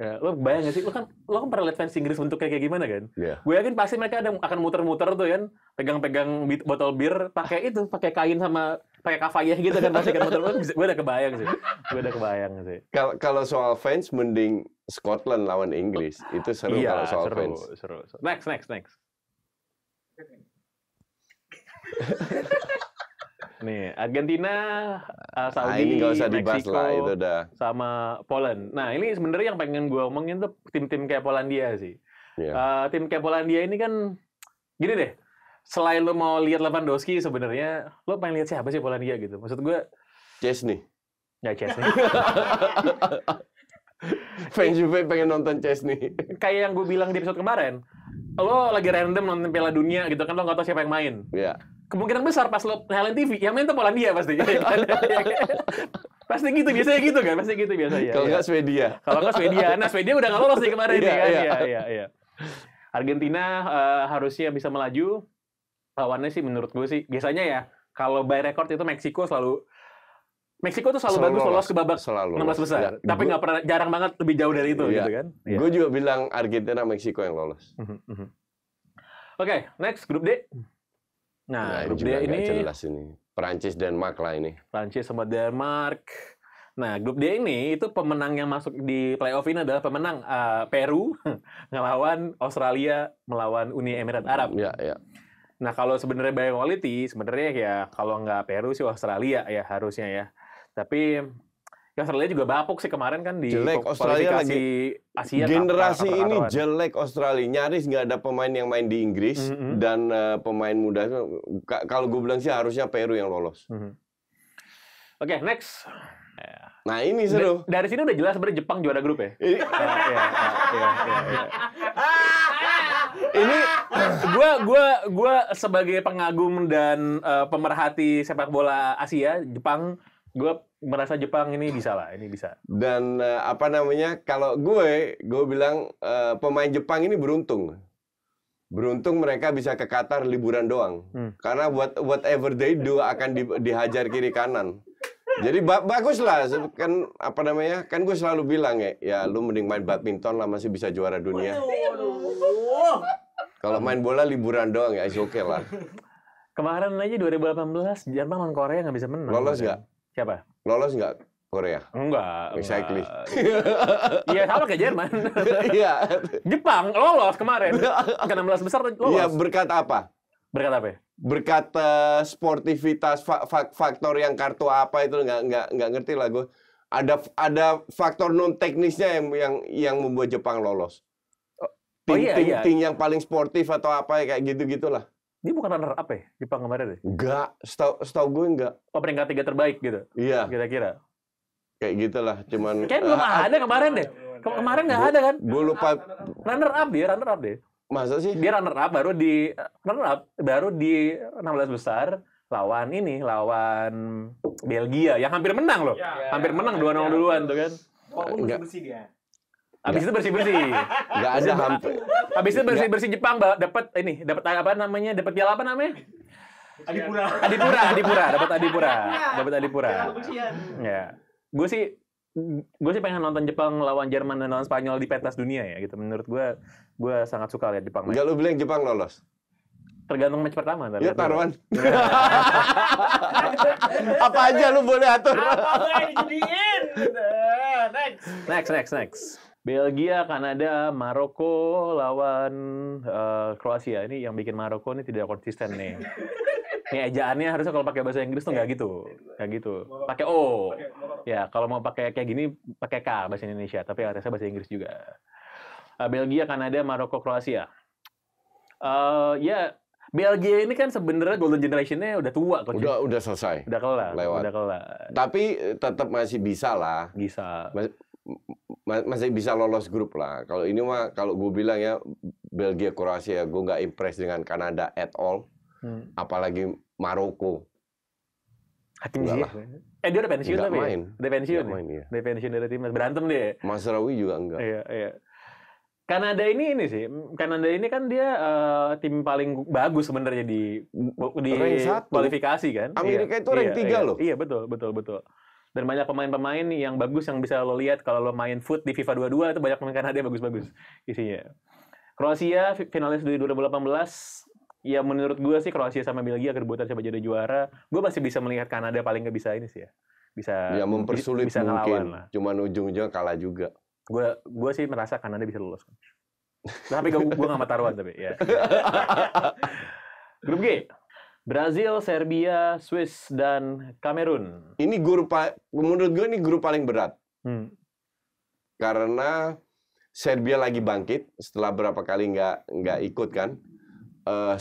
Ya, lo bayang gak sih? Lo kan pernah lihat fans Inggris bentuknya kayak gimana kan?
Yeah.
Gue yakin pasti mereka akan muter-muter tuh kan, pegang botol bir, pakai kain sama pakai kafayah gitu kan pasti kan muter-muter. Gue udah kebayang sih.
Kalau soal fans mending Scotland lawan Inggris itu seru kalau soal fans.
Seru. Next. Nih, Argentina, Saudi,
ini nggak usah dibahas
Meksiko,
lah, itu udah.
sama Poland. Nah, ini sebenarnya yang pengen gue omongin tuh tim-tim kayak Polandia sih.
Iya.
Tim kayak Polandia ini kan, gini deh, selain lo mau lihat Lewandowski sebenarnya, lo pengen lihat siapa sih Polandia gitu? Maksud gue,
Chesney.
nggak Chesney.
Fans Juve pengen nonton Chesney.
Kayak yang gue bilang di episode kemarin, lo lagi random nonton Piala Dunia gitu kan, lo nggak tahu siapa yang main.
Iya.
Kemungkinan besar pas lo nyalain TV, yang main tuh Polandia pasti. Pasti gitu, biasanya gitu kan? Pasti gitu biasanya.
Kalau nggak Swedia.
Kalau nggak Swedia. Nah, Swedia udah nggak lolos nih kemarin nih kan? Iya. Argentina harusnya bisa melaju. Lawannya sih menurut gue sih, biasanya ya, kalau by record itu Meksiko tuh selalu bagus lolos ke babak 16 besar.
Ya,
Tapi nggak pernah, jarang banget lebih jauh dari itu gitu kan? Iya.
Gue juga bilang Argentina, Meksiko yang lolos.
Oke, next grup D. Nah, grup D
juga
ini
nggak jelas ini. Prancis, Denmark lah ini.
Prancis sama Denmark. Nah, grup D ini itu pemenang yang masuk di playoff ini adalah pemenang Peru ngelawan Australia melawan Uni Emirat Arab.
Iya.
Nah, kalau sebenarnya by quality, sebenarnya ya kalau nggak Peru sih Australia ya harusnya ya. Tapi ya Australia juga bapuk sih kemarin kan di
Jelek Australia lagi.
Asia.
Generasi ini jelek Australia. Nyaris nggak ada pemain yang main di Inggris dan pemain muda. Kalau gue bilang sih harusnya Peru yang lolos.
Oke, next.
Nah ini seru.
Dari sini udah jelas sebenarnya Jepang juara grup ya. Iya. Ini gue sebagai pengagum dan pemerhati sepak bola Asia, Jepang, gue merasa Jepang ini bisa lah, ini bisa.
Dan kalau gue bilang pemain Jepang ini beruntung. Beruntung mereka bisa ke Qatar liburan doang. Karena whatever they do akan dihajar kiri kanan. Jadi bagus lah, kan kan gue selalu bilang ya lu mending main badminton lah, masih bisa juara dunia. Kalau main bola liburan doang ya, is okay lah.
Kemarin aja 2018 Jerman lawan Korea nggak bisa menang.
Lolos nggak?
Siapa?
Lolos nggak Korea?
Enggak.
Exactly.
Iya sama kayak Jerman.
Iya.
Jepang lolos kemarin. Ke 16 besar lolos.
Iya, berkat apa?
Berkat apa ya?
Berkat sportivitas, faktor yang kartu apa itu nggak ngerti lah gue. Ada faktor non teknisnya yang membuat Jepang lolos. Tim yang paling sportif atau apa kayak gitu-gitulah.
Dia bukan runner up ya Jepang kemarin deh?
Enggak, setahu gue enggak.
Oh, peringkat 3 terbaik gitu?
Iya.
Kira-kira?
Kayak gitulah, cuman.
Kayak belum ada kemarin deh. Kemarin nggak ada kan?
Gue lupa.
Runner up deh.
Masa sih?
Dia runner up baru di 16 besar lawan Belgia yang hampir menang loh. Hampir menang 2-0 duluan tuh kan.
Walaupun bersih-bersih dia.
Habis itu bersih-bersih.
Enggak ada hampir.
Habis itu bersih-bersih Jepang dapat apa namanya? Dapat piala apa namanya? Adipura. Dapat Adipura. Ya. Gue sih pengen nonton Jepang lawan Jerman dan lawan Spanyol di pentas dunia ya gitu. Menurut gue sangat suka lihat Jepang main.
Enggak, lu bilang Jepang lolos?
Tergantung match pertama.
Ya taruhan. Apa aja lu boleh atur.
Apa yang dijadiin?
Next. Belgia, Kanada, Maroko lawan Kroasia. Ini yang bikin Maroko ini tidak konsisten nih. Ini ejaannya harusnya kalau pakai bahasa Inggris tuh nggak gitu. Pakai O. Ya, kalau mau pakai kayak gini pakai K bahasa Indonesia, tapi harusnya bahasa Inggris juga. Belgia, Kanada, Maroko, Kroasia. Ya, Belgia ini kan sebenarnya golden generation-nya udah tua kok.
Udah selesai.
Udah kelar.
Lewat.
Udah kelar.
Tapi tetap masih bisa lah.
Bisa.
Masih bisa lolos grup lah. Kalau ini mah kalau gue bilang ya Belgia, Kroasia, gue nggak impress dengan Kanada at all. Apalagi Maroko.
Hakim Ziyech. Dia udah pensiun
Nggak
tapi
main.
Udah pensiun.
Nggak main, iya.
Udah pensiun dari timnas. Berantem dia.
Masraoui juga enggak.
Iya. Kanada ini sih. Kanada ini kan dia tim paling bagus sebenarnya di
rank 1.
kualifikasi kan.
Amerika itu rank 3 loh.
Iya, betul. Dan banyak pemain-pemain yang bagus yang bisa lo lihat kalau lo main foot di FIFA 22 itu banyak pemain Kanada yang bagus-bagus isinya. Kroasia finalis di 2018. Ya menurut gue sih Kroasia sama Belgia kerebutan siapa jadi juara. Gue masih bisa melihat Kanada paling nggak bisa ini sih ya. Bisa
mempersulit
bisa
mungkin.
lah.
Cuman ujung-ujungnya kalah juga.
Gue sih merasa Kanada bisa lolos. Tapi gue nggak mau taruhan tapi ya. Grup G. Brazil, Serbia, Swiss, dan Kamerun.
Ini menurut gue ini grup paling berat. Karena Serbia lagi bangkit setelah berapa kali nggak ikut kan.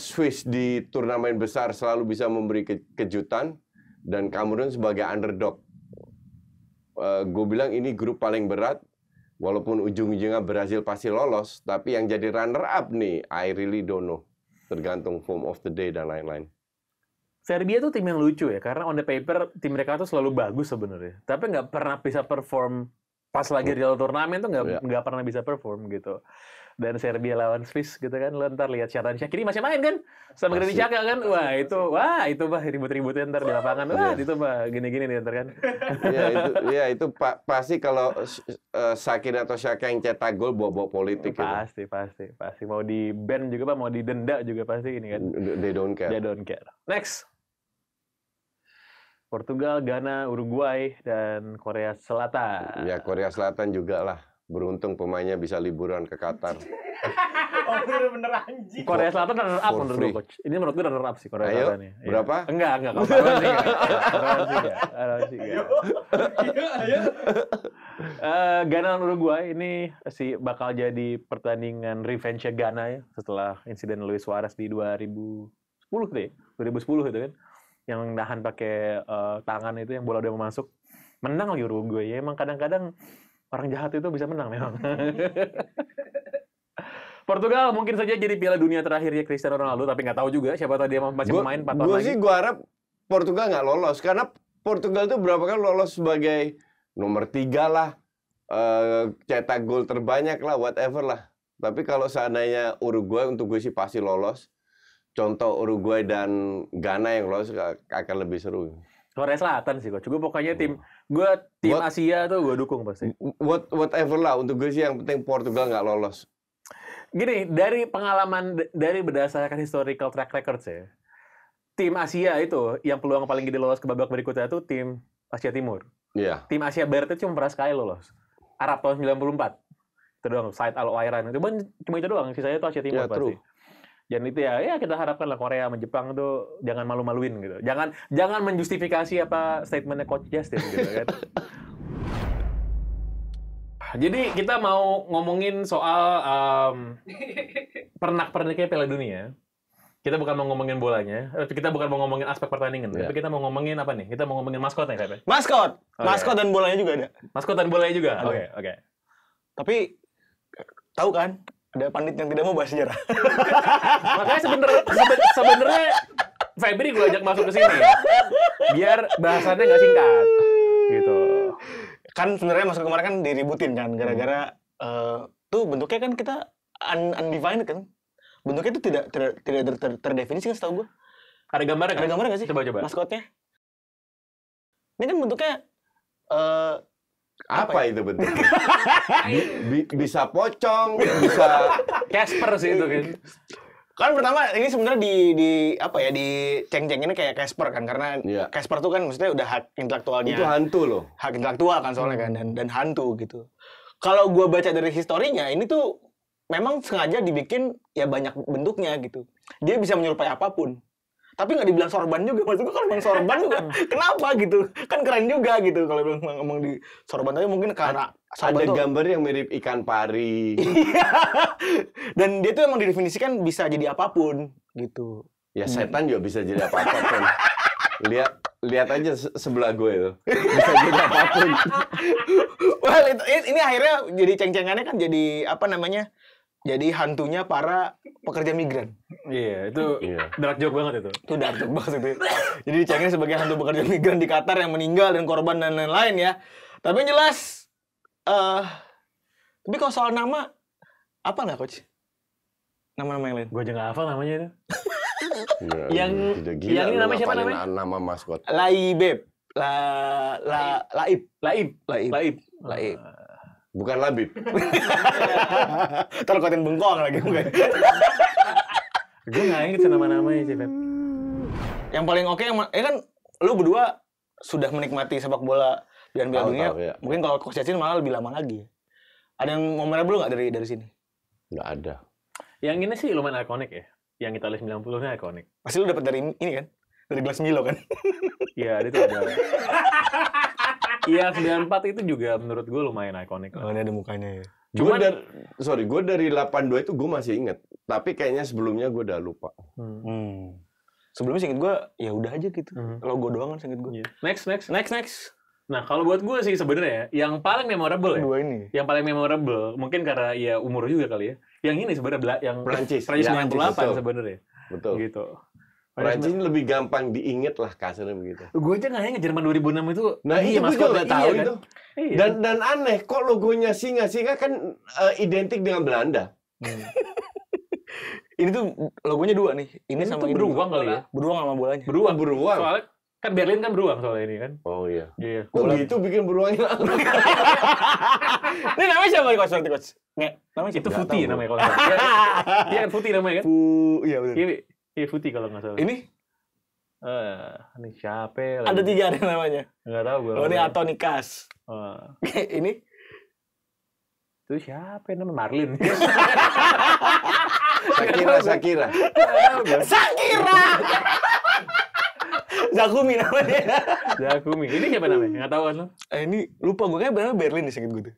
Swiss di turnamen besar selalu bisa memberi kejutan, dan Kamerun sebagai underdog. Gue bilang ini grup paling berat. Walaupun ujung-ujungnya Brazil pasti lolos, tapi yang jadi runner up nih, I really don't know. Tergantung form of the day dan lain-lain.
Serbia tuh tim yang lucu ya, karena on the paper tim mereka tuh selalu bagus sebenarnya, tapi nggak pernah bisa perform pas lagi di dalam turnamen tuh nggak pernah bisa perform gitu. Dan Serbia lawan Swiss gitu kan, lo ntar lihat Xherdan Shaqiri masih main kan, sama Granit Xhaka kan, wah itu bah ribut-ributnya ntar di lapangan, wah itu bah gini-gini nih ntar kan.
itu pasti kalau Shaqiri atau Xhaka yang cetak gol bawa politik.
Pasti mau di ban juga, mau didenda juga pasti ini kan.
They don't care.
Next. Portugal, Ghana, Uruguay, dan Korea Selatan.
Ya, Korea Selatan juga lah. Beruntung pemainnya bisa liburan ke Qatar.
Oh, bener-bener anjing.
Korea Selatan runner up
For
menurut
free.
gue, Coach. Ini menurut gue runner up sih Korea
Ayo,
Selatan nih.
berapa?
Enggak. Kalau taruhan sih enggak.
Ayo.
Ghana dan Uruguay ini sih bakal jadi pertandingan revenge Ghana ya, setelah insiden Luis Suarez di 2010 tuh ya. 2010 itu kan. Yang nahan pakai tangan itu, yang bola udah mau masuk. Menang lagi Uruguay ya. Emang kadang-kadang orang jahat itu bisa menang memang. Portugal mungkin saja jadi Piala Dunia terakhirnya Cristiano Ronaldo, tapi nggak tahu juga, siapa tahu dia masih pemain 4 tahun lagi.
Gue harap Portugal nggak lolos, karena Portugal itu berapa kali lolos sebagai nomor 3 lah, cetak gol terbanyak lah, whatever lah. Tapi kalau seandainya Uruguay, untuk gue sih pasti lolos. Contoh Uruguay dan Ghana yang lolos akan lebih seru.
Korea Selatan sih, Coach. Gue pokoknya tim Asia tuh gue dukung pasti.
Whatever lah, untuk gue sih yang penting Portugal nggak lolos.
Gini, dari pengalaman, dari berdasarkan historical track record ya, tim Asia itu yang peluang paling gede lolos ke babak berikutnya itu tim Asia Timur.
Iya.
Tim Asia Barat itu cuma pernah sekali lolos. Arab tahun 94. Itu doang, Said Al-Wairan. Cuma itu doang, sisanya itu Asia Timur
Ya,
pasti.
true.
Dan itu ya kita harapkan lah Korea sama Jepang tuh jangan malu-maluin gitu. Jangan menjustifikasi apa statementnya Coach Justin gitu kan. Jadi kita mau ngomongin soal pernak-perniknya Piala Dunia. Kita bukan mau ngomongin bolanya, kita bukan mau ngomongin aspek pertandingan, tapi kita mau ngomongin apa nih? Kita mau ngomongin maskotnya, Pepe.
Maskot dan bolanya juga ada.
Maskot dan bolanya juga. Oke.
Tapi tahu kan, ada pandit yang tidak mau bahas sejarah.
Makanya sebenarnya Febri gue ajak masuk ke sini biar bahasannya nggak singkat gitu.
Kan sebenarnya masuk kemarin kan diributin kan gara-gara tuh bentuknya kan kita undefined kan. Bentuknya itu tidak terdefinisi kan setahu gue.
Ada gambarnya kan?
Ada gambarnya nggak sih?
Coba.
Maskotnya. Ini kan bentuknya
Apa itu bentuknya? Bisa pocong, bisa
Casper sih itu kan.
Kan pertama ini sebenarnya di ceng-cenginnya kayak Casper kan, karena Casper tuh kan maksudnya udah hak intelektualnya.
itu hantu loh.
Hak intelektual kan soalnya kan dan hantu gitu. Kalau gua baca dari historinya ini tuh memang sengaja dibikin ya banyak bentuknya gitu. Dia bisa menyerupai apapun. Tapi nggak dibilang sorban juga, maksudnya kalau bilang sorban juga kenapa gitu, kan keren juga gitu kalau bilang ngomong di sorban, tapi mungkin karena
ada gambar yang mirip ikan pari.
Dan dia tuh emang didefinisikan bisa jadi apapun gitu.
Ya setan juga bisa jadi apapun. Lihat aja sebelah gue itu, bisa jadi apapun.
Well, ini akhirnya jadi ceng-cengannya kan jadi apa namanya? Jadi hantunya para pekerja migran.
Iya, itu dark joke banget itu.
Itu dark joke banget itu. Jadi dicengin sebagai hantu pekerja migran di Qatar yang meninggal dan korban dan lain-lain ya. Tapi yang jelas, tapi kalau soal nama, apa nggak Coach? Nama-nama yang lain?
Gue aja nggak hafal namanya itu.
Yang
ini namanya siapa namanya?
Nama maskot.
Laib.
Bukan Labib.
Ntar konten bengkong lagi bukan?
Gue nggak inget sih nama-namanya sih, Pep.
Yang paling oke kan lu berdua sudah menikmati sepak bola dan Piala Dunia.
Ya.
Mungkin kalau Coach Justin malah lebih lama lagi. Ada yang memorable nggak dari sini?
Nggak ada.
Yang ini sih lumayan ikonik ya. yang Italia 90-nya ikonik.
Pasti lu dapat dari ini kan? Dari gelas Milo kan?
Iya, itu ada. Iya, 94 itu juga menurut gue lumayan ikonik.
Oh, ini ada mukanya ya.
Gue dari 82 itu gue masih inget. Tapi kayaknya sebelumnya gue udah lupa.
Sebelumnya seinget gue, ya udah aja gitu. Logo doang kan seinget gue.
Next. Nah, kalau buat gue sih sebenarnya yang paling memorable ya.
Dua ini.
Yang paling memorable, mungkin karena ya umur juga kali ya. Yang ini sebenarnya yang
Prancis.
Prancis
Ya,
98 sebenarnya.
Betul.
Gitu.
Prancis lebih gampang diinget lah kasarnya begitu.
Gue aja nggak inget Jerman 2006 itu.
Nah, itu gue
maskot
juga nggak tahu
kan?
itu.
Iya.
Dan aneh, kok logonya singa kan identik dengan Belanda.
Ini tuh logonya dua nih. Ini sama
tuh
ini.
beruang kali ya?
Beruang sama bolanya.
Beruang.
Beruang.
Soalnya kan Berlin kan beruang soalnya ini kan.
Oh iya.
Iya.
Kok gitu bikin beruangnya?
Ini namanya siapa nih coach? Nggak, namanya siapa?
Itu
Nggak
Futi
tahu,
namanya kalau nggak salah. Iya kan Futi namanya kan?
Iya benar.
Iya Futi kalau nggak salah.
Ini
Ini siapa?
ada 3 ada namanya.
Nggak tahu gue.
Oh, ini Atonikas. Ini
Itu siapa namanya? Marlin.
Shakira.
Sakira. Zakumi namanya.
Zakumi. Ini siapa namanya? Nggak tahu kan lo?
Ini lupa gue kayak benar Berlin nih seinget gue tuh.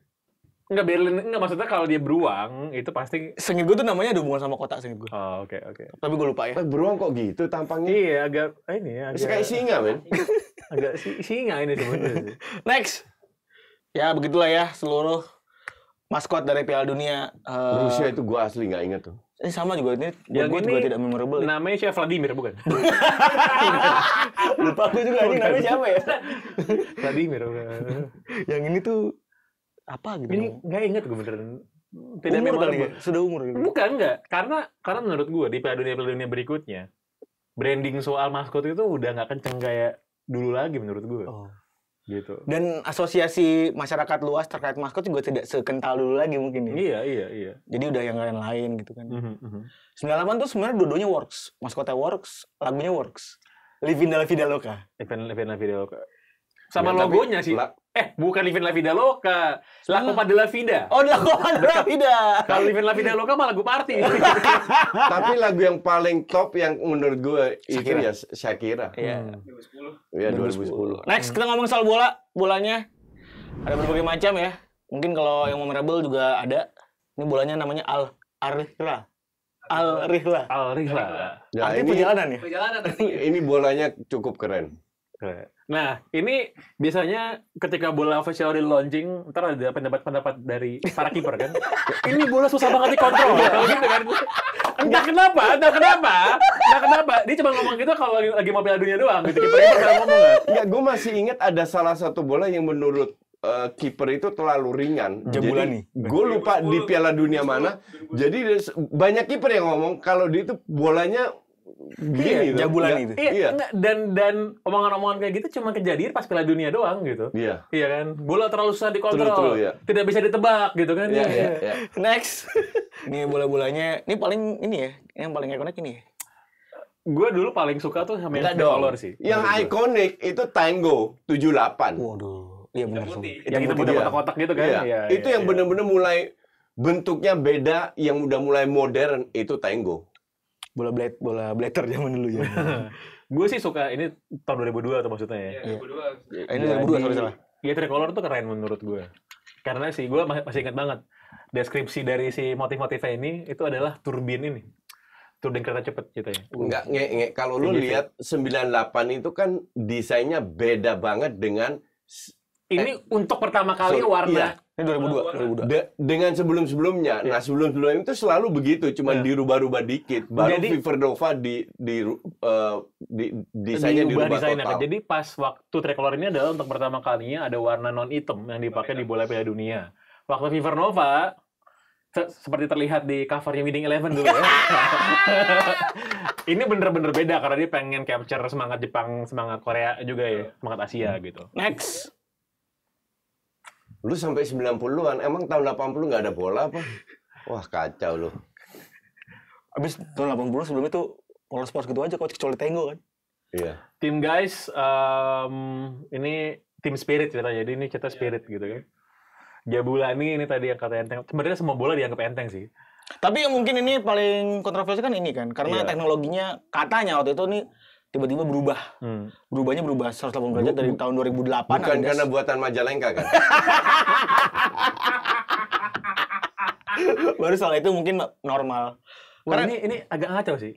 Enggak Berlin, enggak maksudnya kalau dia beruang itu pasti.
Seinget gue tuh namanya ada hubungan sama kota seinget gue.
Oh oke.
Tapi gue lupa ya.
Beruang kok gitu tampangnya?
Iya agak ini ya.
Bisa kayak singa, men.
Agak singa ini sebenarnya. Sih.
Next. Ya begitulah ya seluruh maskot dari Piala Dunia.
Rusia itu gue asli nggak inget tuh.
Ini sama juga ini.
Yang
Gue
ini
juga tidak memorable.
Namanya Chef Vladimir bukan?
Lupa gue juga ini namanya siapa ya?
Vladimir.
Yang ini tuh apa gitu?
Ini nggak inget gue beneran. Tidak
umur kali ya?
memorable.
Sudah umur gitu.
Bukan enggak, karena menurut gue di Piala Dunia berikutnya branding soal maskot itu udah nggak kenceng kayak dulu lagi menurut gue.
Oh.
Gitu.
Dan asosiasi masyarakat luas terkait maskot juga tidak sekental dulu lagi mungkin ya.
Iya.
Jadi udah yang lain-lain gitu kan. 98
Mhm.
tuh sebenarnya dua-duanya works. Maskotnya works, lagunya works. Livin La Vida Loca.
Event La Vida Loca. Sama
Ya, tapi
logonya sih. Bukan Livin La Vida Loca. La Copa de la Vida.
Oh, La Copa de la Vida.
Kalau Livin La Vida Loca mah lagu party.
Tapi lagu yang paling top yang menurut gue itu
Shakira.
ya Shakira.
Iya.
2010.
Iya 2010.
Next kita ngomong soal bola. Bolanya ada berbagai macam ya. Mungkin kalau yang memorable juga ada. Ini bolanya namanya Al-Rihla. Al-Rihla.
Al-Rihla.
Ya,
Artinya
ini
perjalanan ya?
Perjalanan.
ini bolanya cukup keren.
Nah, ini biasanya ketika bola official di launching, ntar ada pendapat-pendapat dari para kiper kan. Ini bola susah banget dikontrol, gitu kan. Entah kenapa. Dia cuma ngomong gitu kalau lagi mau Piala Dunia doang, gitu. Kiper-kiper pernah ngomong kan.
Enggak, gue masih ingat ada salah satu bola yang menurut kiper itu terlalu ringan.
Jabulani.
Gue lupa di Piala Dunia mana. Jadi banyak kiper yang ngomong kalau dia itu bolanya gini. tuh.
Jabulani itu.
Iya. Enggak, dan omongan-omongan kayak gitu cuma kejadian pas Piala Dunia doang gitu.
Iya.
Iya kan? Bola terlalu susah dikontrol.
True, ya.
Tidak bisa ditebak gitu kan.
Iya.
Next. Ini bola-bolanya, ini paling ini ya, yang paling ikonik ini ya.
Gue dulu paling suka tuh sama yang
Enggak dong.
color sih.
Yang ikonik itu Tango 78.
Waduh, iya benar.
Yang itu putih kotak-kotak gitu kan.
Iya.
Iya,
Itu
iya,
yang
iya.
benar-benar mulai bentuknya beda, yang udah mulai modern itu Tango.
Bola blatter zaman dulu ya.
Gue sih suka ini tahun 2002 tuh maksudnya ya.
Iya, 2002.
Ini 2002 sorry salah.
Iya tricolor tuh keren menurut gue. Karena sih gue masih ingat banget deskripsi dari si motif-motifnya ini itu adalah turbin ini. Turbin kereta cepet ceritanya.
Enggak, kalau lu lihat 98 itu kan desainnya beda banget dengan
Ini untuk pertama kali
sorry,
warna.
Ini 2002.
dengan sebelum-sebelumnya. Nah, sebelum-sebelumnya itu selalu begitu, cuma dirubah-rubah dikit. Baru
Jadi-
Vivernova desainnya dirubah
desainnya kan.
total.
Jadi pas waktu tricolor ini adalah untuk pertama kalinya ada warna non hitam yang dipakai di bola Piala Dunia. Waktu Vivernova seperti terlihat di covernya Winning Eleven dulu ya. Ini bener-bener beda karena dia pengen capture semangat Jepang, semangat Korea juga ya, semangat Asia gitu.
Next.
Lu sampai 90-an, emang tahun 80 nggak ada bola apa? Wah, kacau lu.
Abis tahun 80 sebelum itu polos sports gitu aja coach kecuali Tango kan.
Iya.
Tim guys, ini tim spirit ceritanya. Jadi ini cerita spirit gitu kan. Jabulani ini tadi yang kata enteng. Sebenarnya semua bola dianggap enteng sih.
Tapi yang mungkin ini paling kontroversial kan ini kan, karena
Iya.
teknologinya katanya waktu itu nih tiba-tiba berubah. Berubahnya berubah 180 derajat dari tahun 2008.
Bukan karena buatan Majalengka kan?
Baru soal itu mungkin normal.
Wah,
Karena
ini agak ngaco sih.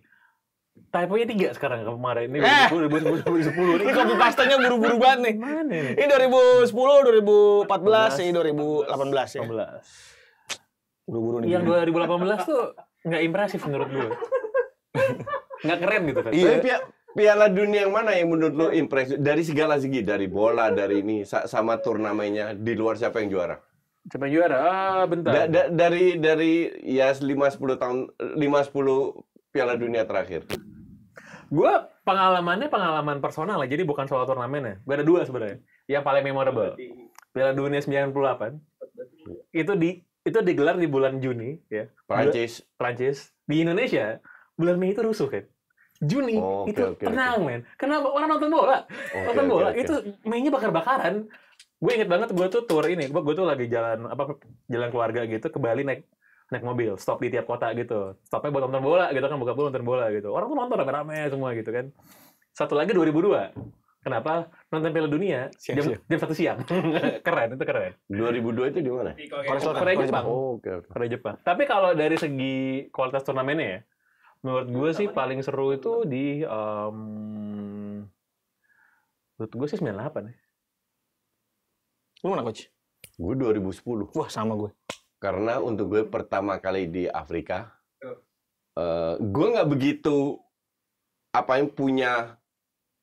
Typo-nya 3 sekarang kemarin. Ini 2010.
ini copy paste-nya buru-buru banget nih.
Mana ini?
Ini 2010, 2014, ini 2018 ya.
16.
Buru-buru nih.
Yang 2018 tuh nggak impresif menurut gue. Nggak keren gitu kan.
Tapi Piala Dunia yang mana yang menurut lo impresif dari segala segi, dari bola, dari ini sama turnamennya, di luar siapa yang juara?
Siapa yang juara? Bentar.
Dari ya 5-10 tahun 5-10 Piala Dunia terakhir.
Gue pengalaman personal lah, jadi bukan soal turnamennya. Gue ada 2 sebenarnya. Yang paling memorable. Piala Dunia 98. Itu digelar di bulan Juni ya. Prancis. Di Indonesia bulan Mei itu rusuh kan. Juni itu tenang men. Kenapa orang nonton bola? Itu Mei-nya bakar-bakaran. Gue inget banget gue tuh tour ini. Gue tuh lagi jalan keluarga gitu ke Bali naik mobil, stop di tiap kota gitu. Stopnya buat nonton bola gitu kan, buka bola nonton bola gitu. Orang tuh nonton rame-rame semua gitu kan. Satu lagi 2002. Kenapa? Nonton Piala Dunia jam 1 siang. Keren, itu keren.
2002 itu di mana?
Korea Jepang. Korea Jepang. Tapi kalau dari segi kualitas turnamennya ya, menurut gue sih paling seru itu di menurut gue sih 98 ya.
Lu mana coach?
Gue 2010.
Wah sama gue.
Karena untuk gue pertama kali di Afrika, gue nggak begitu punya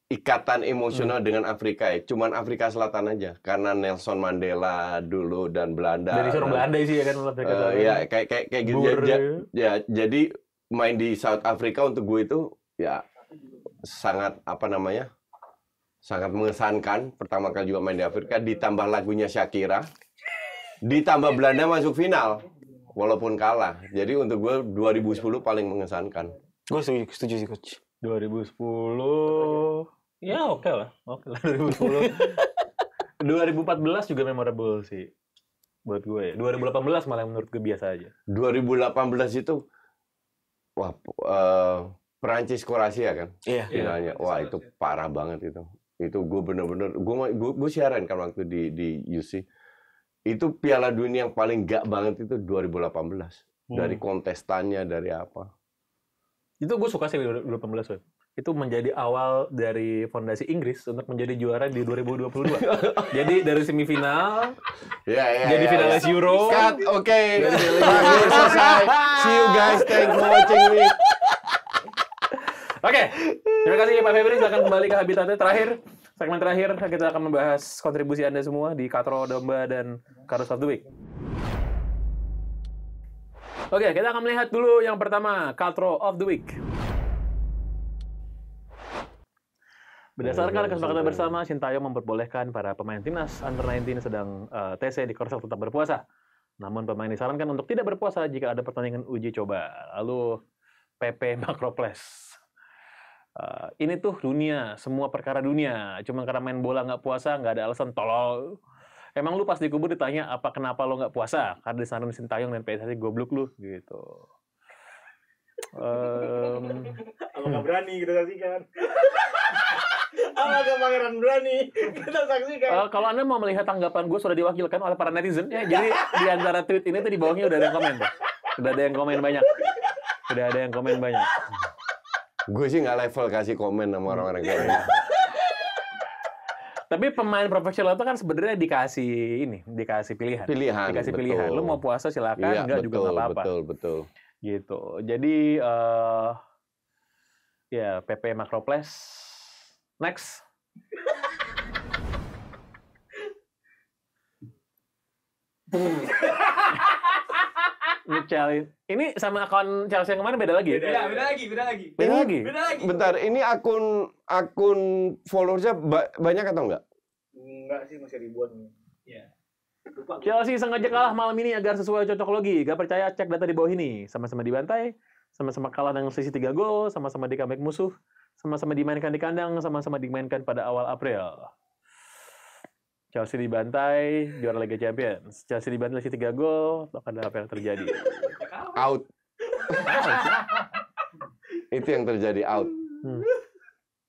ikatan emosional dengan Afrika ya. Cuman Afrika Selatan aja. Karena Nelson Mandela dulu dan Belanda.
Dari seorang Belanda sih ya kan Afrika Selatan.
Ya kayak gitu. Jadi main di South Africa untuk gue itu ya sangat sangat mengesankan. Pertama kali juga main di Afrika, ditambah lagunya Shakira, ditambah Belanda masuk final walaupun kalah. Jadi untuk gue 2010 paling mengesankan.
Gue setuju sih coach.
2010 ya oke lah 2010. 2014 juga memorable sih buat gue. 2018 malah menurut gue biasa aja.
2018 itu Perancis Kroasia kan?
Iya.
Finalnya. Wah, itu parah banget itu. Itu gue bener-bener gue siaran kan waktu di UC. Itu Piala Dunia yang paling gak banget itu 2018. Dari kontestannya, dari apa.
Itu gue suka sih 2018 kan. Itu menjadi awal dari fondasi Inggris untuk menjadi juara di 2022. Jadi dari semifinal jadi finalis Euro.
Cut, oke. Terakhir selesai. See you guys, thanks for watching me.
Oke, terima kasih Pak Febri. Silakan kembali ke habitatnya. Segmen terakhir kita akan membahas kontribusi Anda semua di Katro Domba dan Kardus of the Week. Oke, kita akan melihat dulu yang pertama, Katro of the Week. Berdasarkan kesepakatan bersama, Sintayong memperbolehkan para pemain timnas Under-19 sedang TC di Korsel tetap berpuasa. Namun pemain disarankan untuk tidak berpuasa jika ada pertandingan uji coba. Lalu PP Makroples. Ini tuh dunia, semua perkara dunia. Cuma karena main bola nggak puasa, nggak ada alasan tolol. Emang lu pas dikubur ditanya kenapa lo nggak puasa? Karena disaranin Sintayong dan PSSI goblok lu gitu.
Apa nggak berani kita saksikan? Apa pangeran berani kita saksikan?
Kalau Anda mau melihat tanggapan gue sudah diwakilkan oleh para netizen ya. Jadi di antara tweet ini tuh di bawahnya udah ada yang komen tuh. Udah ada yang komen banyak.
Gue sih nggak level kasih komen sama orang-orang kayak gitu.
Tapi pemain profesional itu kan sebenarnya dikasih pilihan. Dikasih
betul.
pilihan. Lu mau puasa silakan,
Iya,
enggak juga nggak apa-apa.
Betul.
Gitu. Jadi ya PP Makroples next. Ini sama akun Chelsea yang kemarin beda lagi ya?
Beda lagi.
Bentar, ini akun followersnya banyak atau enggak?
Enggak sih, masih ribuan. Iya.
Chelsea sengaja kalah malam ini agar sesuai cocok logi. Gak percaya, cek data di bawah ini. Sama-sama dibantai, sama-sama kalah dengan selisih 3 gol, sama-sama di comeback musuh, sama-sama dimainkan di kandang, sama-sama dimainkan pada awal April. Chelsea dibantai, juara Liga Champions. Chelsea dibantai City 3 gol, akan ada apa yang terjadi?
Out. Itu yang terjadi, out.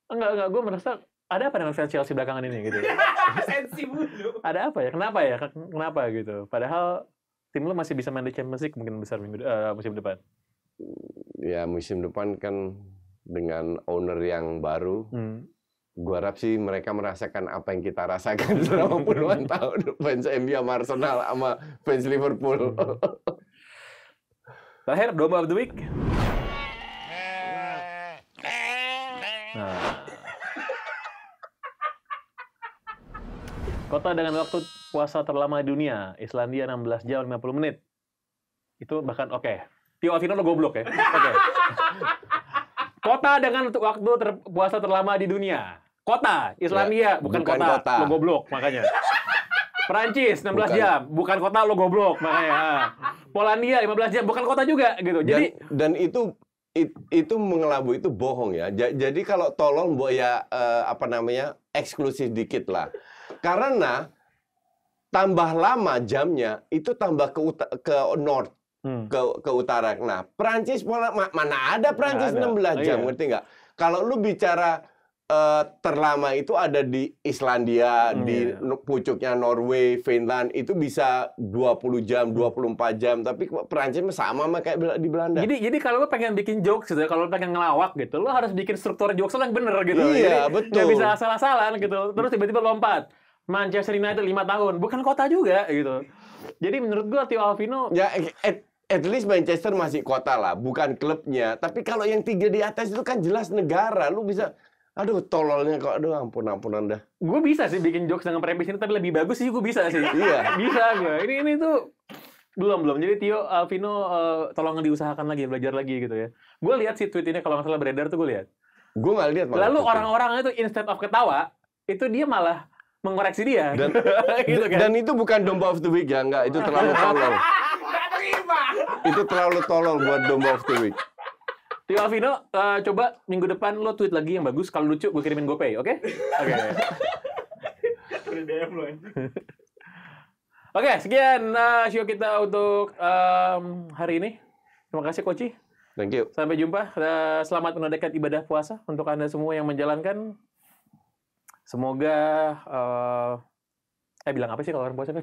Enggak, gue merasa ada apa dengan fans Chelsea belakangan ini gitu.
Sensi mulu.
Ada apa ya? Kenapa gitu? Padahal tim lu masih bisa main di Champions League mungkin besar musim depan.
Ya musim depan kan dengan owner yang baru. Gua harap sih mereka merasakan apa yang kita rasakan selama puluhan tahun. Fans MU sama Arsenal sama fans Liverpool.
Terakhir, domba of the week. Nah. Kota dengan waktu puasa terlama di dunia, Islandia 16 jam 50 menit. Itu bahkan oke. Tio Avino lo goblok ya. Oke. Kota dengan waktu puasa terlama di dunia. Kota, Islandia, bukan kota. Lo goblok makanya. Perancis 16 jam, bukan kota, lo goblok makanya. Polandia 15 jam, bukan kota juga gitu. Jadi
dan itu mengelabui, itu bohong ya. Jadi kalau tolong Mbok ya eksklusif dikit lah. Karena tambah lama jamnya itu tambah ke north, ke utara. Nah, Prancis mana ada Prancis 16 jam, ngerti nggak? Kalau lu bicara terlama itu ada di Islandia, di pucuknya Norway, Finland, itu bisa 20 jam, 24 jam, tapi Prancis sama kayak di Belanda.
Jadi kalau lo pengen bikin jokes gitu, kalau lo pengen ngelawak gitu, lo harus bikin struktur jokes lo yang bener gitu.
Iya,
jadi,
betul.
Nggak bisa asal-asalan gitu. Terus tiba-tiba lompat. Manchester United 5 tahun, bukan kota juga gitu. Jadi menurut gua Tio Alvino
ya at least Manchester masih kota lah, bukan klubnya. Tapi kalau yang 3 di atas itu kan jelas negara. Lu bisa, aduh tololnya kok, aduh ampun dah.
Gue bisa sih bikin jokes dengan premis ini, tapi lebih bagus sih gue bisa sih.
Iya.
Bisa gue. Ini tuh belum. Jadi Tio Alvino tolong diusahakan lagi, belajar lagi gitu ya. Gue lihat si tweet ini kalau nggak salah beredar tuh gue lihat.
Gue nggak lihat.
Lalu orang-orang itu instead of ketawa, itu dia malah mengoreksi dia.
Dan,
gitu kan?
Dan itu bukan domba of the week ya, enggak. Itu terlalu tolol. Itu terlalu tolol buat domba of the week.
Tio Alvino, coba minggu depan lo tweet lagi yang bagus. Kalau lucu, gue kirimin GoPay, oke? Oke.
DM lo.
Oke, sekian show kita untuk hari ini. Terima kasih, Koci.
Thank you.
Sampai jumpa. Selamat menunaikan ibadah puasa untuk Anda semua yang menjalankan. Semoga bilang apa sih kalau orang puasa? udah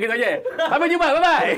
gitu aja ya. Sampai jumpa, bye-bye.